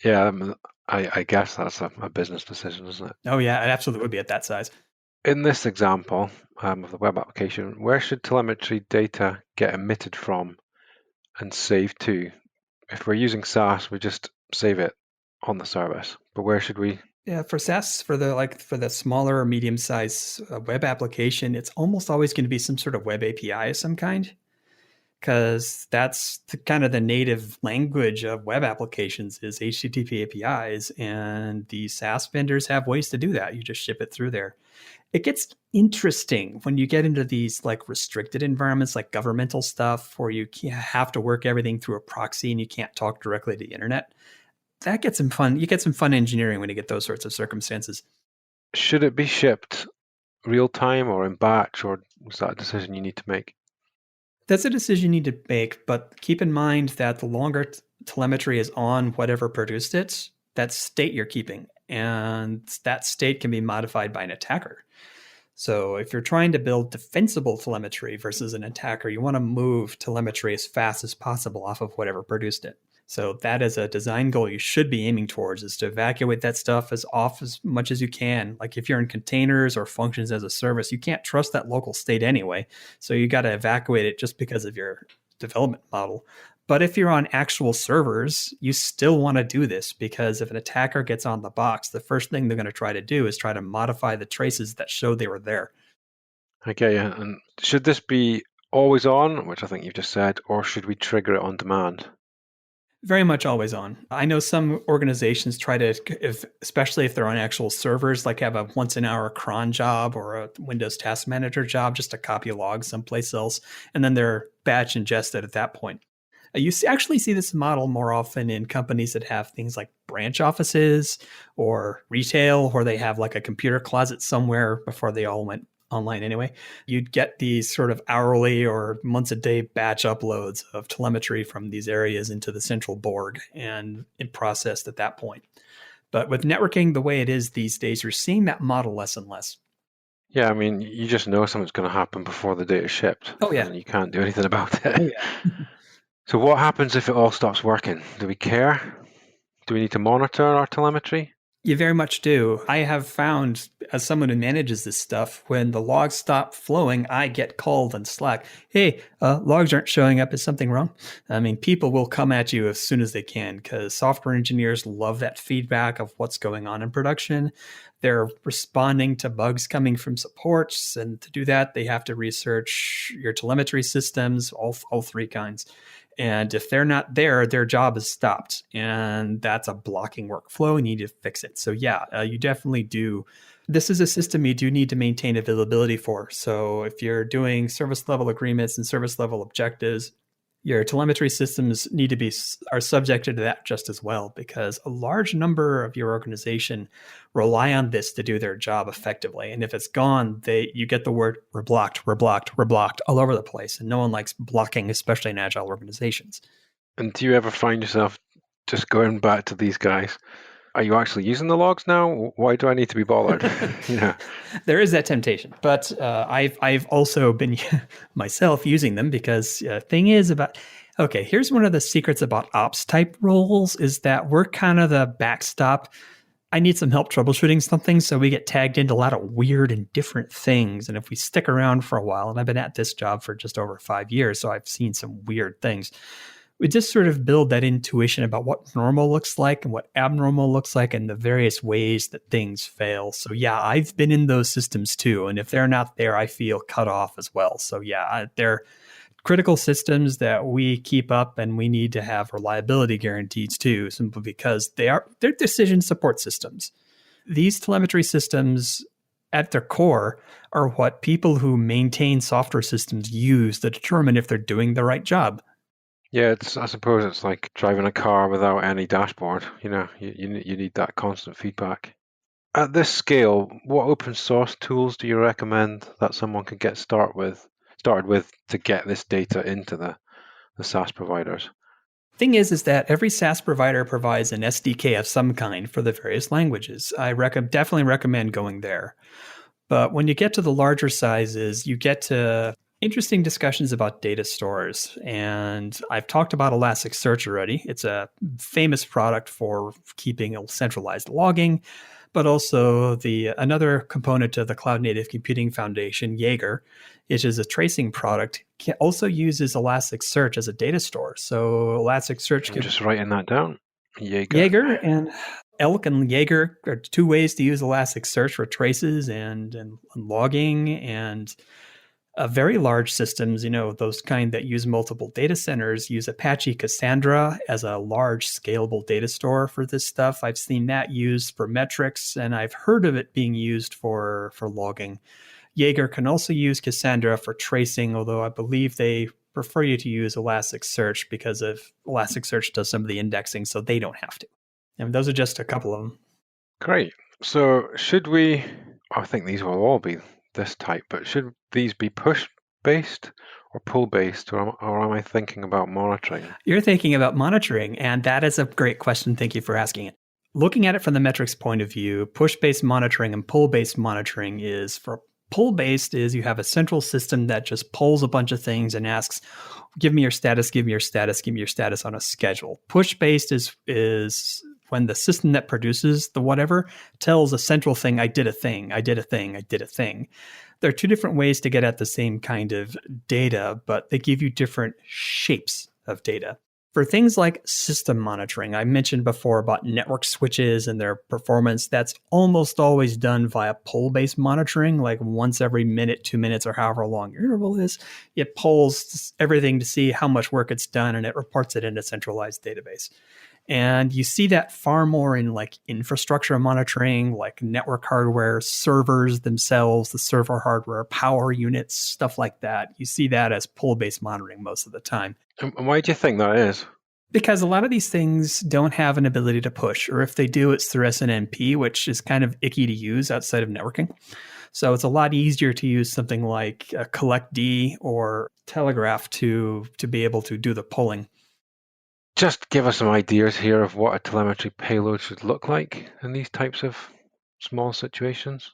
Yeah, I guess that's a business decision, isn't it? Oh yeah, it absolutely would be at that size. In this example of the web application, where should telemetry data get emitted from and saved to? If we're using SaaS, we just save it on the service, but where should we? Yeah, for SaaS, for the smaller or medium size web application, it's almost always going to be some sort of web API of some kind, because that's kind of the native language of web applications is HTTP APIs, and the SaaS vendors have ways to do that. You just ship it through there. It gets interesting when you get into these like restricted environments, like governmental stuff, where you have to work everything through a proxy and you can't talk directly to the internet. That gets some fun. You get some fun engineering when you get those sorts of circumstances. Should it be shipped real time or in batch, or is that a decision you need to make? That's a decision you need to make, but keep in mind that the longer telemetry is on whatever produced it, that state you're keeping, and that state can be modified by an attacker. So if you're trying to build defensible telemetry versus an attacker, you want to move telemetry as fast as possible off of whatever produced it. So that is a design goal you should be aiming towards, is to evacuate that stuff as much as you can. Like if you're in containers or functions as a service, you can't trust that local state anyway. So you got to evacuate it just because of your development model. But if you're on actual servers, you still want to do this, because if an attacker gets on the box, the first thing they're going to try to do is try to modify the traces that show they were there. Okay, yeah. And should this be always on, which I think you've just said, or should we trigger it on demand? Very much always on. I know some organizations try to, especially if they're on actual servers, like have a once an hour cron job or a Windows Task Manager job, just to copy logs someplace else, and then they're batch ingested at that point. You actually see this model more often in companies that have things like branch offices or retail, where they have like a computer closet somewhere before they all went online anyway. You'd get these sort of hourly or once a day batch uploads of telemetry from these areas into the central Borg and it processed at that point. But with networking the way it is these days, you're seeing that model less and less. Yeah, I mean, you just know something's going to happen before the data is shipped. Oh, yeah. And you can't do anything about it. Oh, yeah. So what happens if it all stops working? Do we care? Do we need to monitor our telemetry? You very much do. I have found, as someone who manages this stuff, when the logs stop flowing, I get called on Slack. Hey, logs aren't showing up. Is something wrong? I mean, people will come at you as soon as they can, because software engineers love that feedback of what's going on in production. They're responding to bugs coming from supports. And to do that, they have to research your telemetry systems, all three kinds. And if they're not there, their job is stopped. And that's a blocking workflow. You need to fix it. So yeah, you definitely do. This is a system you do need to maintain availability for. So if you're doing service level agreements and service level objectives, your telemetry systems are subjected to that just as well, because a large number of your organization rely on this to do their job effectively. And if it's gone, you get the word we're blocked all over the place. And no one likes blocking, especially in agile organizations. And do you ever find yourself just going back to these guys? Are you actually using the logs now? Why do I need to be bothered? There is that temptation, but I've also been myself using them, because thing is about, okay, here's one of the secrets about ops type roles is that we're kind of the backstop. I need some help troubleshooting something, so we get tagged into a lot of weird and different things. And if we stick around for a while, and I've been at this job for just over 5 years, so I've seen some weird things. We just sort of build that intuition about what normal looks like and what abnormal looks like and the various ways that things fail. So yeah, I've been in those systems too. And if they're not there, I feel cut off as well. So yeah, they're critical systems that we keep up, and we need to have reliability guarantees too, simply because they're decision support systems. These telemetry systems at their core are what people who maintain software systems use to determine if they're doing the right job. Yeah, I suppose it's like driving a car without any dashboard. You need that constant feedback. At this scale, what open source tools do you recommend that someone could get started with to get this data into the SaaS providers? Thing is that every SaaS provider provides an SDK of some kind for the various languages. I definitely recommend going there. But when you get to the larger sizes, you get to interesting discussions about data stores. And I've talked about Elasticsearch already. It's a famous product for keeping centralized logging, but also another component of the Cloud Native Computing Foundation, Jaeger, which is a tracing product, also uses Elasticsearch as a data store. So Elasticsearch I'm just writing that down. Jaeger and Elk and Jaeger are two ways to use Elasticsearch for traces and logging, and very large systems, those kind that use multiple data centers, use Apache Cassandra as a large scalable data store for this stuff. I've seen that used for metrics, and I've heard of it being used for logging. Jaeger can also use Cassandra for tracing, although I believe they prefer you to use Elasticsearch because Elasticsearch does some of the indexing, so they don't have to. And those are just a couple of them. Great. So I think these will all be this type, but should these be push-based or pull-based, or am I thinking about monitoring? You're thinking about monitoring, and that is a great question. Thank you for asking it. Looking at it from the metrics point of view, push-based monitoring and pull-based monitoring is for Pull-based is you have a central system that just pulls a bunch of things and asks, give me your status, give me your status, give me your status on a schedule. Push-based is when the system that produces the whatever tells a central thing, I did a thing, I did a thing, I did a thing. There are two different ways to get at the same kind of data, but they give you different shapes of data. For things like system monitoring, I mentioned before about network switches and their performance. That's almost always done via pull-based monitoring, like once every minute, 2 minutes, or however long your interval is. It pulls everything to see how much work it's done, and it reports it in a centralized database. And you see that far more in like infrastructure monitoring, like network hardware, servers themselves, the server hardware, power units, stuff like that. You see that as pull-based monitoring most of the time. And why do you think that is? Because a lot of these things don't have an ability to push, or if they do, it's through SNMP, which is kind of icky to use outside of networking. So it's a lot easier to use something like collect-D or Telegraph to be able to do the pulling. Just give us some ideas here of what a telemetry payload should look like in these types of small situations.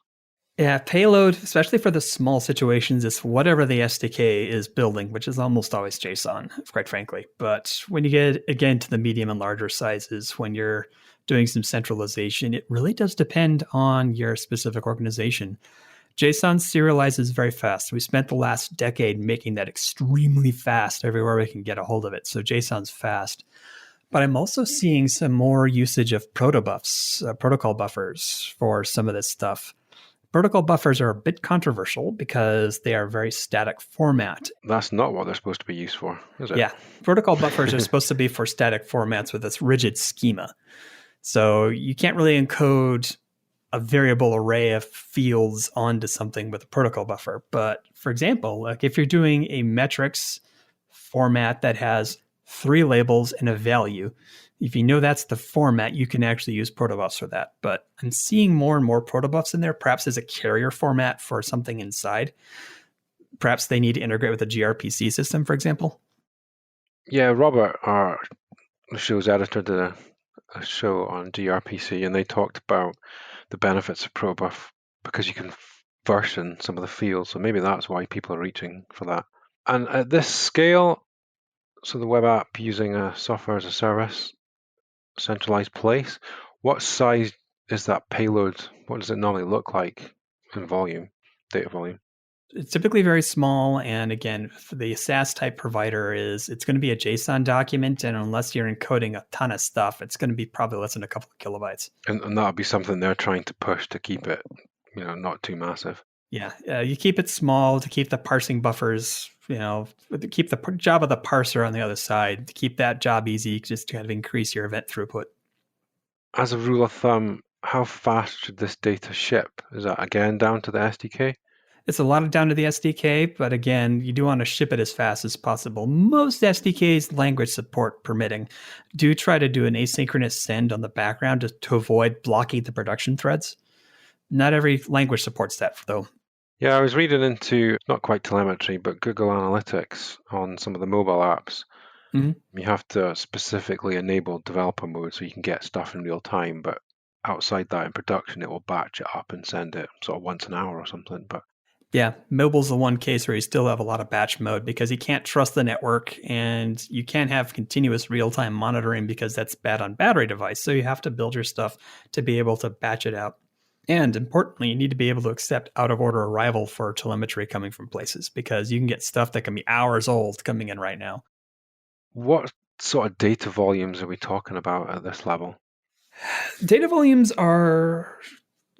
Yeah, payload, especially for the small situations, is whatever the SDK is building, which is almost always JSON, quite frankly. But when you get, again, to the medium and larger sizes, when you're doing some centralization, it really does depend on your specific organization. JSON serializes very fast. We spent the last decade making that extremely fast everywhere we can get a hold of it. So JSON's fast. But I'm also seeing some more usage of protobufs, protocol buffers for some of this stuff. Protocol buffers are a bit controversial because they are very static format. That's not what they're supposed to be used for, is it? Yeah, protocol buffers are supposed to be for static formats with this rigid schema. So you can't really encode a variable array of fields onto something with a protocol buffer. But for example, like if you're doing a metrics format that has 3 labels and a value, if you know that's the format, you can actually use protobufs for that. But I'm seeing more and more protobufs in there, perhaps as a carrier format for something inside. Perhaps they need to integrate with a gRPC system, for example. Yeah, Robert, our show's editor, did a show on gRPC, and they talked about the benefits of protobuf because you can version some of the fields. So maybe that's why people are reaching for that. And at this scale, so the web app using a software as a service, centralized place, what size is that payload? What does it normally look like in volume, data volume? It's typically very small. And again, for the SaaS type provider it's going to be a JSON document. And unless you're encoding a ton of stuff, it's going to be probably less than a couple of kilobytes. And that'll be something they're trying to push to keep it, not too massive. Yeah, you keep it small to keep the parsing buffers, to keep the job of the parser on the other side, to keep that job easy, just to kind of increase your event throughput. As a rule of thumb, how fast should this data ship? Is that again down to the SDK? It's a lot of down to the SDK, but again, you do want to ship it as fast as possible. Most SDKs, language support permitting, do try to do an asynchronous send on the background to avoid blocking the production threads. Not every language supports that, though. Yeah, I was reading into, not quite telemetry, but Google Analytics on some of the mobile apps. Mm-hmm. You have to specifically enable developer mode so you can get stuff in real time, but outside that in production, it will batch it up and send it sort of once an hour or something. But yeah, mobile's the one case where you still have a lot of batch mode because you can't trust the network and you can't have continuous real-time monitoring because that's bad on battery device. So you have to build your stuff to be able to batch it out. And importantly, you need to be able to accept out-of-order arrival for telemetry coming from places because you can get stuff that can be hours old coming in right now. What sort of data volumes are we talking about at this level? Data volumes are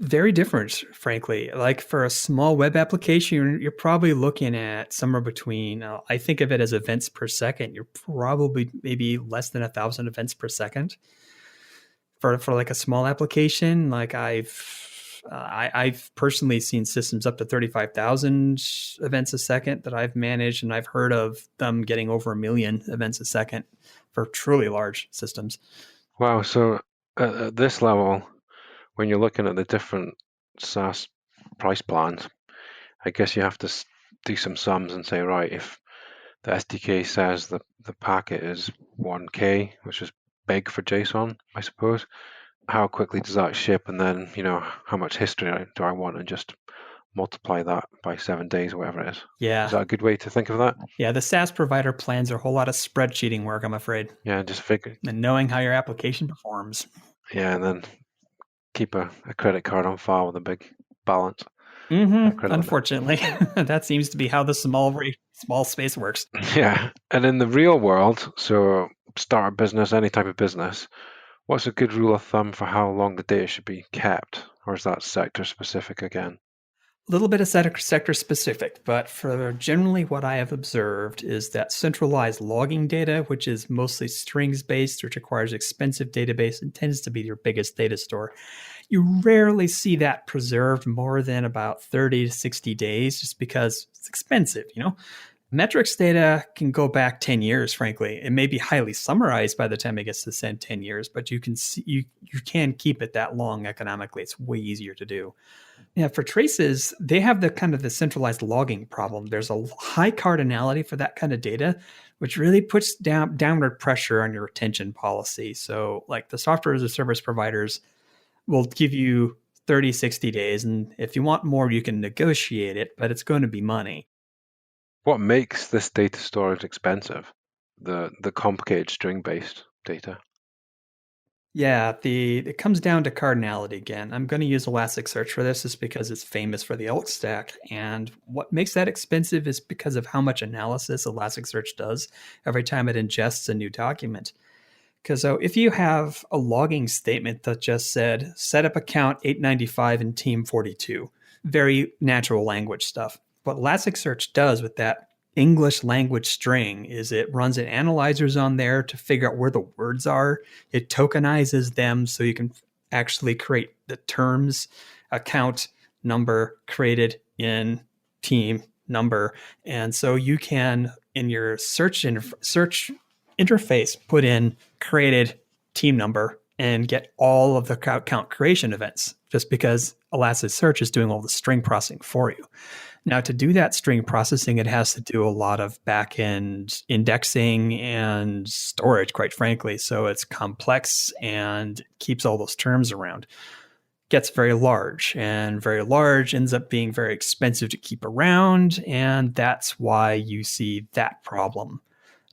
very different, frankly. Like for a small web application, you're probably looking at somewhere between, I think of it as events per second. You're probably maybe less than 1,000 events per second. For like a small application, like I've personally seen systems up to 35,000 events a second that I've managed, and I've heard of them getting over 1 million events a second for truly large systems. Wow. So at this level, when you're looking at the different SaaS price plans, I guess you have to do some sums and say, right, if the SDK says the packet is 1K, which is big for JSON, I suppose, how quickly does that ship? And then, how much history do I want? And just multiply that by 7 days or whatever it is. Yeah. Is that a good way to think of that? Yeah, the SaaS provider plans are a whole lot of spreadsheeting work, I'm afraid. Yeah, just figure. And knowing how your application performs. Yeah, and then keep a credit card on file with a big balance. Unfortunately, that seems to be how the small space works. Yeah, and in the real world, so start a business, any type of business, what's a good rule of thumb for how long the data should be kept? Or is that sector specific again? A little bit of sector specific, but for generally what I have observed is that centralized logging data, which is mostly strings based, which requires expensive database and tends to be your biggest data store, you rarely see that preserved more than about 30 to 60 days just because it's expensive, Metrics data can go back 10 years, frankly. It may be highly summarized by the time it gets to 10 years, but you can see you can keep it that long economically. It's way easier to do. Yeah, for traces, they have the kind of the centralized logging problem. There's a high cardinality for that kind of data, which really puts downward pressure on your retention policy. So like the software as a service providers will give you 30, 60 days. And if you want more, you can negotiate it, but it's going to be money. What makes this data storage expensive? The complicated string-based data? Yeah, it comes down to cardinality again. I'm going to use Elasticsearch for this just because it's famous for the ELK stack. And what makes that expensive is because of how much analysis Elasticsearch does every time it ingests a new document. Because if you have a logging statement that just said, set up account 895 in team 42, very natural language stuff. What Elasticsearch does with that English language string is it runs analyzers on there to figure out where the words are. It tokenizes them so you can actually create the terms, account number created in team number. And so you can, in your search interface, put in created team number and get all of the account creation events just because Elasticsearch is doing all the string processing for you. Now, to do that string processing, it has to do a lot of back-end indexing and storage, quite frankly. So it's complex and keeps all those terms around. Gets very large, and very large ends up being very expensive to keep around, and that's why you see that problem.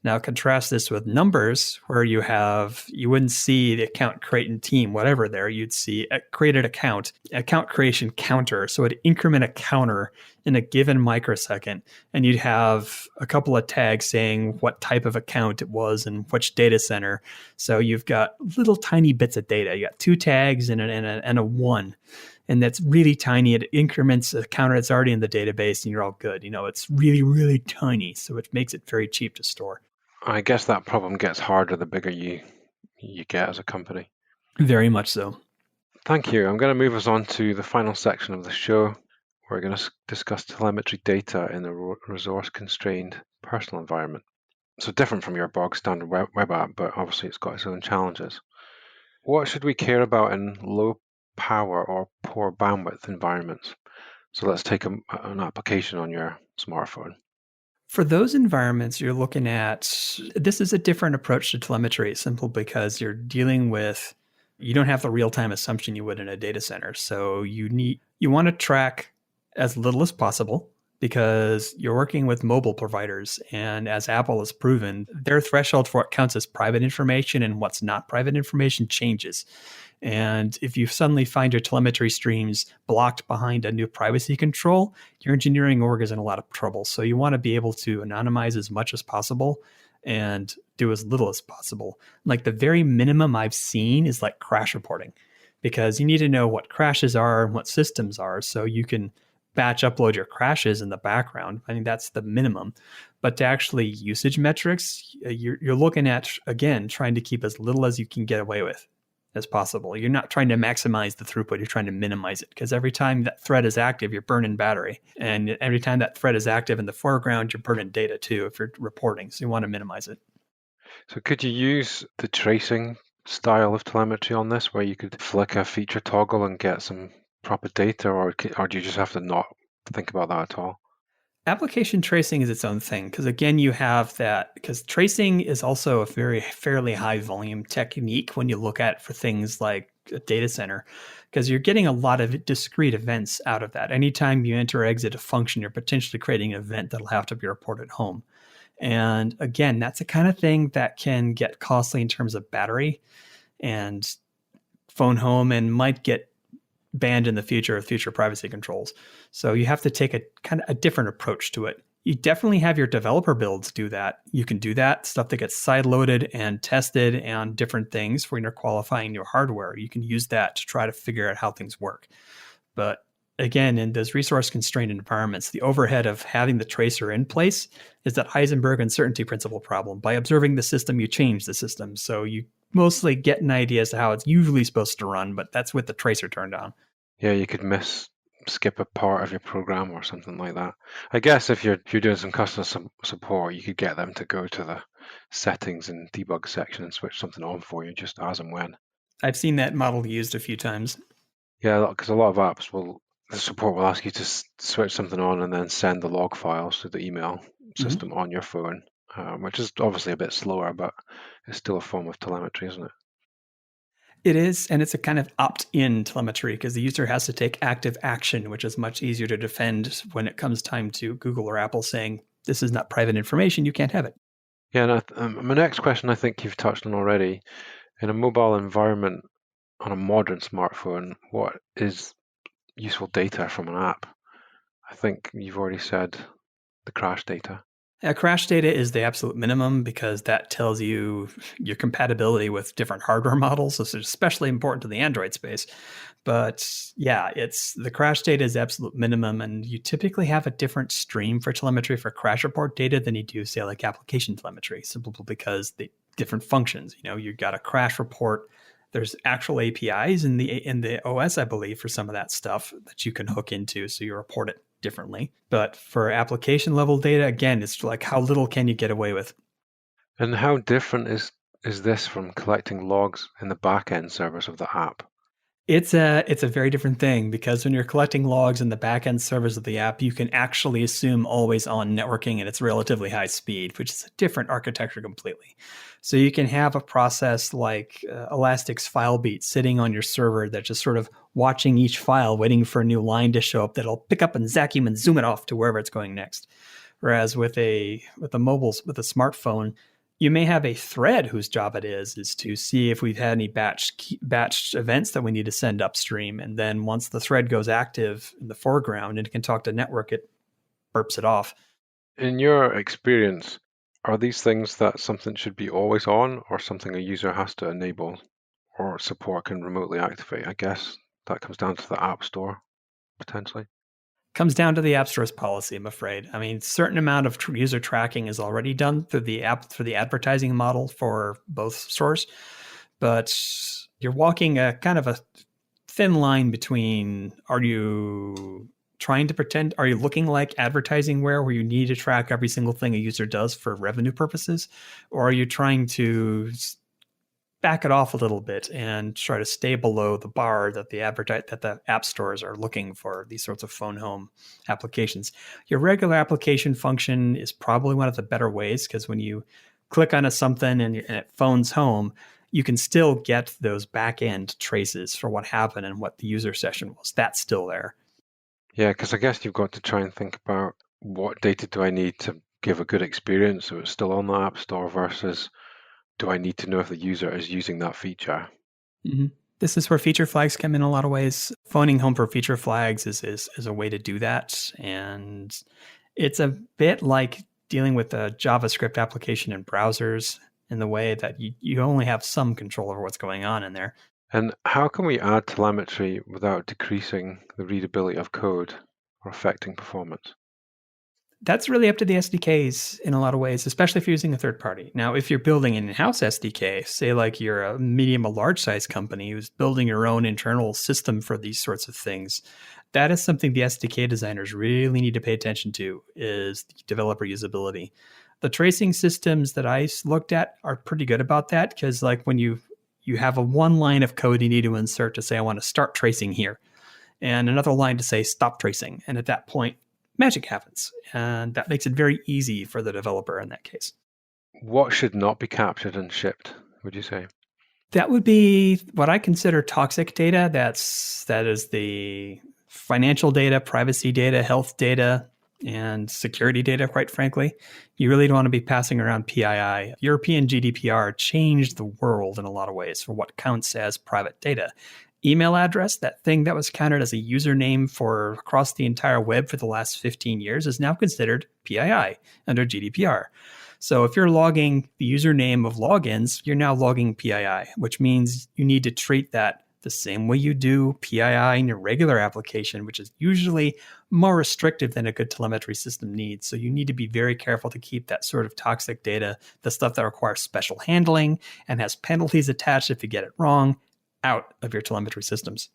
Now, contrast this with numbers, where you wouldn't see the account create and team, whatever there. You'd see a created account creation counter. So it'd increment a counter in a given microsecond. And you'd have a couple of tags saying what type of account it was and which data center. So you've got little tiny bits of data. You got 2 tags and a 1. And that's really tiny. It increments a counter that's already in the database and you're all good. It's really, really tiny. So it makes it very cheap to store. I guess that problem gets harder the bigger you get as a company. Very much so. Thank you. I'm going to move us on to the final section of the show. We're going to discuss telemetry data in a resource-constrained personal environment. So different from your bog standard web app, but obviously it's got its own challenges. What should we care about in low power or poor bandwidth environments? So let's take an application on your smartphone. For those environments, you're looking at, this is a different approach to telemetry, simply because you don't have the real-time assumption you would in a data center. So you want to track as little as possible because you're working with mobile providers. And as Apple has proven, their threshold for what counts as private information and what's not private information changes. And if you suddenly find your telemetry streams blocked behind a new privacy control, your engineering org is in a lot of trouble. So you want to be able to anonymize as much as possible and do as little as possible. Like the very minimum I've seen is like crash reporting, because you need to know what crashes are and what systems are so you can batch upload your crashes in the background. I think that's the minimum. But to actually usage metrics, you're looking at, again, trying to keep as little as you can get away with as possible. You're not trying to maximize the throughput, you're trying to minimize it, because every time that thread is active, you're burning battery. And every time that thread is active in the foreground, you're burning data too if you're reporting. So you want to minimize it. So could you use the tracing style of telemetry on this, where you could flick a feature toggle and get some proper data, or do you just have to not think about that at all? Application tracing is its own thing, because again, you have that, because tracing is also a fairly high volume technique when you look at it for things like a data center, because you're getting a lot of discrete events out of that. Anytime you enter or exit a function, you're potentially creating an event that'll have to be reported home. And again, that's the kind of thing that can get costly in terms of battery and phone home, and might get banned in the future with future privacy controls. So you have to take a kind of a different approach to it. You definitely have your developer builds do that. You can do that, stuff that gets side-loaded and tested on different things when you're qualifying your hardware. You can use that to try to figure out how things work. But again, in those resource-constrained environments, the overhead of having the tracer in place is that Heisenberg uncertainty principle problem. By observing the system, you change the system. So you mostly get an idea as to how it's usually supposed to run, but that's with the tracer turned on. Yeah, you could skip a part of your program or something like that. I guess if you're doing some customer support, you could get them to go to the settings and debug section and switch something on for you just as and when. I've seen that model used a few times. Yeah, because a lot of apps the support will ask you to switch something on and then send the log files to the email system on your phone, which is obviously a bit slower, but it's still a form of telemetry, isn't it? It is, and it's a kind of opt-in telemetry because the user has to take active action, which is much easier to defend when it comes time to Google or Apple saying, this is not private information, you can't have it. Yeah, and my next question I think you've touched on already. In a mobile environment on a modern smartphone, what is useful data from an app? I think you've already said the crash data. Crash data is the absolute minimum because that tells you your compatibility with different hardware models. This is especially important to the Android space. But yeah, the crash data is the absolute minimum, and you typically have a different stream for telemetry for crash report data than you do, say, like application telemetry, simply because the different functions. You've got a crash report. There's actual APIs in the OS, I believe, for some of that stuff that you can hook into, so you report it differently. But for application level data, again, it's like how little can you get away with? And how different is this from collecting logs in the back-end servers of the app? It's a very different thing because when you're collecting logs in the backend servers of the app, you can actually assume always on networking and it's relatively high speed, which is a different architecture completely. So you can have a process like Elastic's FileBeat sitting on your server that's just sort of watching each file, waiting for a new line to show up that'll pick up and vacuum and zoom it off to wherever it's going next. Whereas with a smartphone, you may have a thread whose job it is to see if we've had any batched events that we need to send upstream. And then once the thread goes active in the foreground and it can talk to network, it burps it off. In your experience, are these things that something should be always on or something a user has to enable or support can remotely activate? I guess that comes down to the App Store, potentially. Comes down to the App Store's policy, I'm afraid. I mean, certain amount of user tracking is already done through the advertising model for both stores, but you're walking a kind of a thin line between, are you looking like advertisingware where you need to track every single thing a user does for revenue purposes, or are you trying to back it off a little bit and try to stay below the bar that the app stores are looking for these sorts of phone home applications? Your regular application function is probably one of the better ways because when you click on something and it phones home, you can still get those back end traces for what happened and what the user session was. That's still there. Yeah, because I guess you've got to try and think about what data do I need to give a good experience so it's still on the App Store versus do I need to know if the user is using that feature? Mm-hmm. This is where feature flags come in a lot of ways. Phoning home for feature flags is a way to do that. And it's a bit like dealing with a JavaScript application in browsers in the way that you only have some control over what's going on in there. And how can we add telemetry without decreasing the readability of code or affecting performance? That's really up to the SDKs in a lot of ways, especially if you're using a third party. Now, if you're building an in-house SDK, say like you're a medium or large size company who's building your own internal system for these sorts of things, that is something the SDK designers really need to pay attention to, is the developer usability. The tracing systems that I looked at are pretty good about that because like when you have a one line of code you need to insert to say, I want to start tracing here, and another line to say, stop tracing. And at that point, magic happens. And that makes it very easy for the developer in that case. What should not be captured and shipped, would you say? That would be what I consider toxic data. That is the financial data, privacy data, health data, and security data, quite frankly. You really don't want to be passing around PII. European GDPR changed the world in a lot of ways for what counts as private data. Email address, that thing that was counted as a username for across the entire web for the last 15 years, is now considered PII under GDPR. So if you're logging the username of logins, you're now logging PII, which means you need to treat that the same way you do PII in your regular application, which is usually more restrictive than a good telemetry system needs. So you need to be very careful to keep that sort of toxic data, the stuff that requires special handling and has penalties attached if you get it wrong, out of your telemetry systems.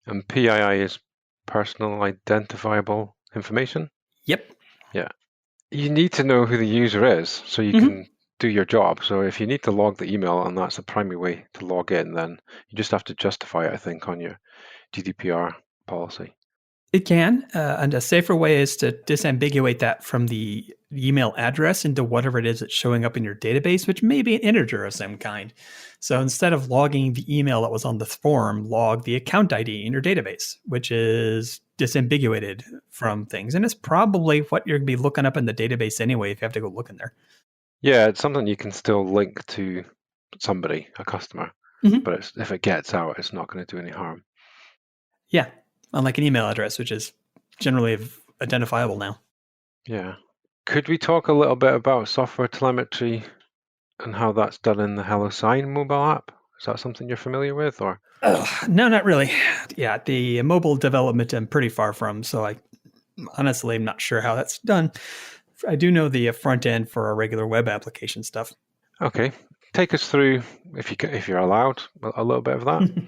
And PII is personal identifiable information? Yep. Yeah. You need to know who the user is so you can do your job. So if you need to log the email and that's the primary way to log in, then you just have to justify it, I think, on your GDPR policy. It can. And a safer way is to disambiguate that from the email address into whatever it is that's showing up in your database, which may be an integer of some kind. So instead of logging the email that was on the form, log the account ID in your database, which is disambiguated from things. And it's probably what you're going to be looking up in the database anyway if you have to go look in there. Yeah, it's something you can still link to somebody, a customer. But if it gets out, it's not going to do any harm. Yeah. Unlike an email address, which is generally identifiable now. Yeah. Could we talk a little bit about software telemetry and how that's done in the HelloSign mobile app? Is that something you're familiar with, or? No, not really. Yeah, the mobile development I'm pretty far from, so I honestly am not sure how that's done. I do know the front end for our regular web application stuff. Okay. Take us through, if you're allowed, a little bit of that.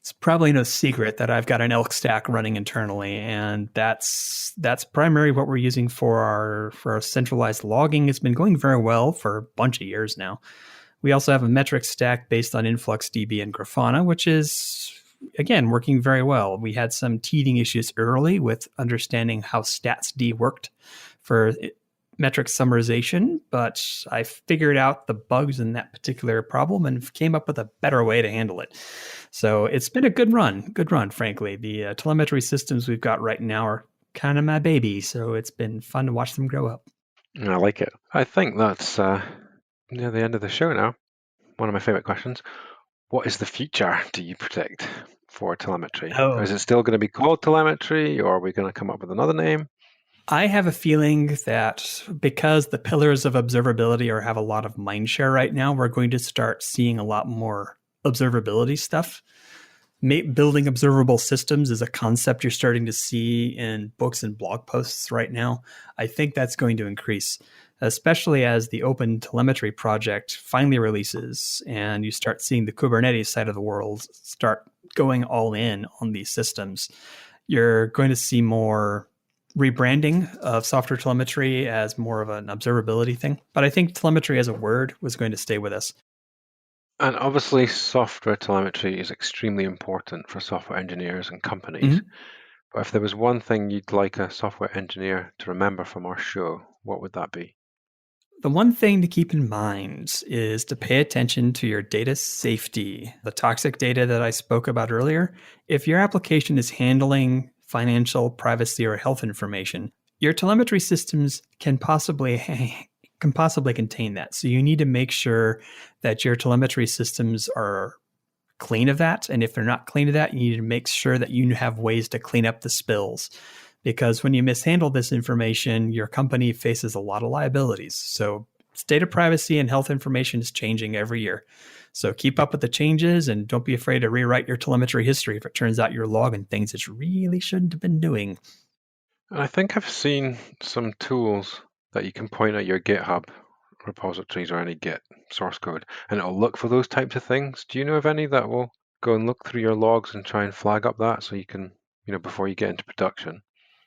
It's probably no secret that I've got an elk stack running internally, and that's primarily what we're using for our centralized logging. It's been going very well for a bunch of years now. We also have a metric stack based on InfluxDB and Grafana, which is, again, working very well. We had some teething issues early with understanding how StatsD worked for metric summarization, but I figured out the bugs in that particular problem and came up with a better way to handle it. So it's been a good run, frankly. The telemetry systems we've got right now are kind of my baby, so it's been fun to watch them grow up. I like it. I think that's near the end of the show now. One of my favorite questions. What is the future, do you predict, for telemetry? Oh. Is it still going to be called telemetry, or are we going to come up with another name? I have a feeling that because the pillars of observability have a lot of mindshare right now, we're going to start seeing a lot more observability stuff. Building observable systems is a concept you're starting to see in books and blog posts right now. I think that's going to increase, especially as the Open Telemetry project finally releases and you start seeing the Kubernetes side of the world start going all in on these systems. You're going to see more rebranding of software telemetry as more of an observability thing. But I think telemetry as a word was going to stay with us. And obviously, software telemetry is extremely important for software engineers and companies. But if there was one thing you'd like a software engineer to remember from our show, what would that be? The one thing to keep in mind is to pay attention to your data safety, the toxic data that I spoke about earlier. If your application is handling financial, privacy, or health information, your telemetry systems can possibly contain that. So you need to make sure that your telemetry systems are clean of that. And if they're not clean of that, you need to make sure that you have ways to clean up the spills. Because when you mishandle this information, your company faces a lot of liabilities. So data privacy and health information is changing every year. So keep up with the changes and don't be afraid to rewrite your telemetry history if it turns out you're logging things that you really shouldn't have been doing. I think I've seen some tools that you can point at your GitHub repositories or any Git source code, and it'll look for those types of things. Do you know of any that will go and look through your logs and try and flag up that so you can, before you get into production?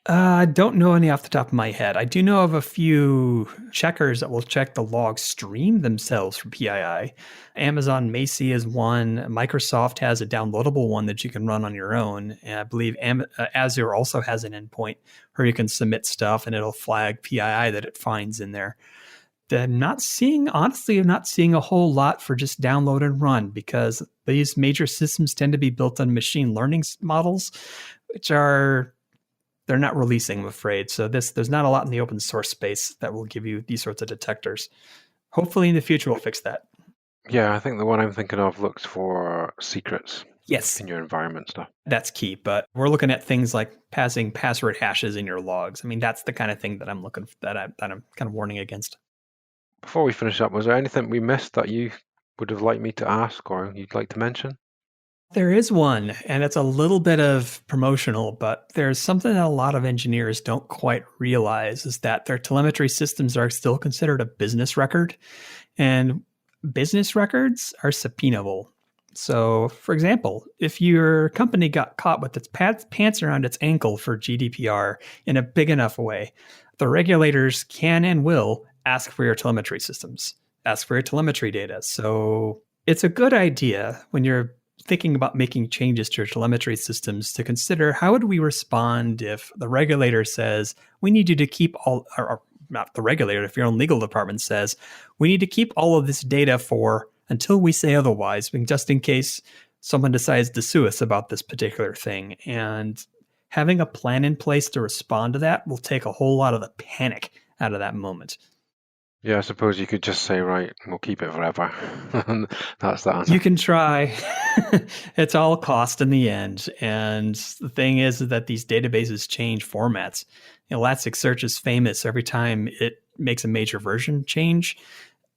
I don't know any off the top of my head. I do know of a few checkers that will check the log stream themselves for PII. Amazon Macy is one. Microsoft has a downloadable one that you can run on your own. And I believe Azure also has an endpoint where you can submit stuff and it'll flag PII that it finds in there. I'm not seeing a whole lot for just download and run, because these major systems tend to be built on machine learning models, which they're not releasing, I'm afraid. So there's not a lot in the open source space that will give you these sorts of detectors. Hopefully in the future we'll fix that. Yeah, I think the one I'm thinking of looks for secrets. Yes. In your environment stuff. That's key, but we're looking at things like passing password hashes in your logs. I mean, that's the kind of thing that I'm kind of warning against. Before we finish up, was there anything we missed that you would have liked me to ask or you'd like to mention? There is one, and it's a little bit of promotional, but there's something that a lot of engineers don't quite realize, is that their telemetry systems are still considered a business record, and business records are subpoenable. So, for example, if your company got caught with its pants around its ankle for GDPR in a big enough way, the regulators can and will ask for your telemetry systems, ask for your telemetry data. So it's a good idea when you're thinking about making changes to your telemetry systems to consider, how would we respond if the regulator says, we need you to keep all, or not the regulator, if your own legal department says, we need to keep all of this data for until we say otherwise, just in case someone decides to sue us about this particular thing. And having a plan in place to respond to that will take a whole lot of the panic out of that moment. Yeah, I suppose you could just say, right, we'll keep it forever. That's the answer. You can try. It's all cost in the end. And the thing is that these databases change formats. Elasticsearch is famous. Every time it makes a major version change,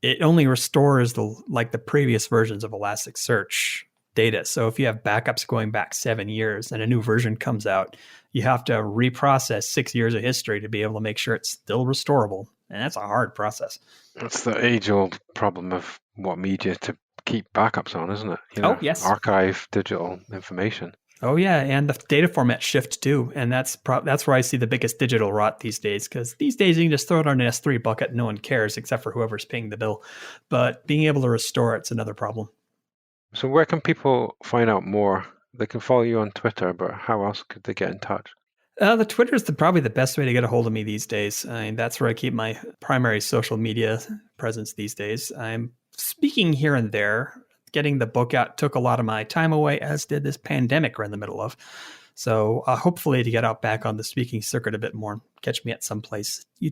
it only restores the previous versions of Elasticsearch data. So if you have backups going back 7 years and a new version comes out, you have to reprocess 6 years of history to be able to make sure it's still restorable. And that's a hard process. It's the age-old problem of what media to keep backups on, isn't it? Yes. Archive digital information. Oh, yeah. And the data format shift too. And that's where I see the biggest digital rot these days, because these days you can just throw it on an S3 bucket. No one cares except for whoever's paying the bill. But being able to restore it's another problem. So where can people find out more? They can follow you on Twitter, but how else could they get in touch? The Twitter is probably the best way to get a hold of me these days. I mean, that's where I keep my primary social media presence these days. I'm speaking here and there. Getting the book out took a lot of my time away, as did this pandemic we're in the middle of. So hopefully to get out back on the speaking circuit a bit more, catch me at some place. You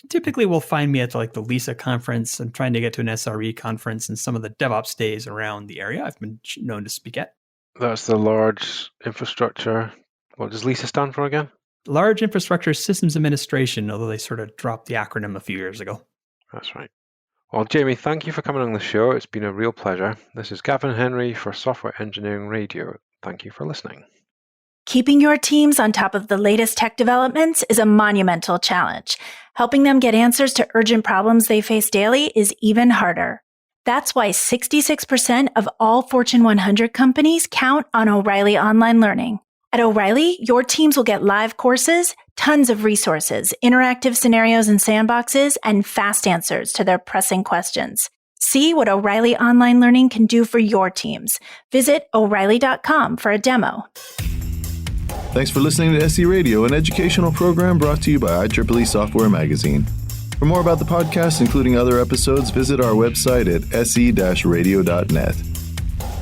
typically will find me at the LISA conference. I'm trying to get to an SRE conference and some of the DevOps days around the area I've been known to speak at. That's the large infrastructure. What does LISA stand for again? Large Infrastructure Systems Administration, although they sort of dropped the acronym a few years ago. That's right. Well, Jamie, thank you for coming on the show. It's been a real pleasure. This is Gavin Henry for Software Engineering Radio. Thank you for listening. Keeping your teams on top of the latest tech developments is a monumental challenge. Helping them get answers to urgent problems they face daily is even harder. That's why 66% of all Fortune 100 companies count on O'Reilly Online Learning. At O'Reilly, your teams will get live courses, tons of resources, interactive scenarios and sandboxes, and fast answers to their pressing questions. See what O'Reilly Online Learning can do for your teams. Visit O'Reilly.com for a demo. Thanks for listening to SE Radio, an educational program brought to you by IEEE Software Magazine. For more about the podcast, including other episodes, visit our website at se-radio.net.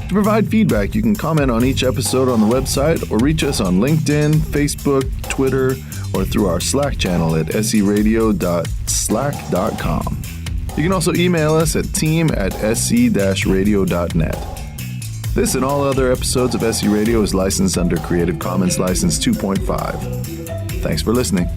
To provide feedback, you can comment on each episode on the website or reach us on LinkedIn, Facebook, Twitter, or through our Slack channel at seradio.slack.com. You can also email us at team@se-radio.net. This and all other episodes of SE Radio is licensed under Creative Commons License 2.5. Thanks for listening.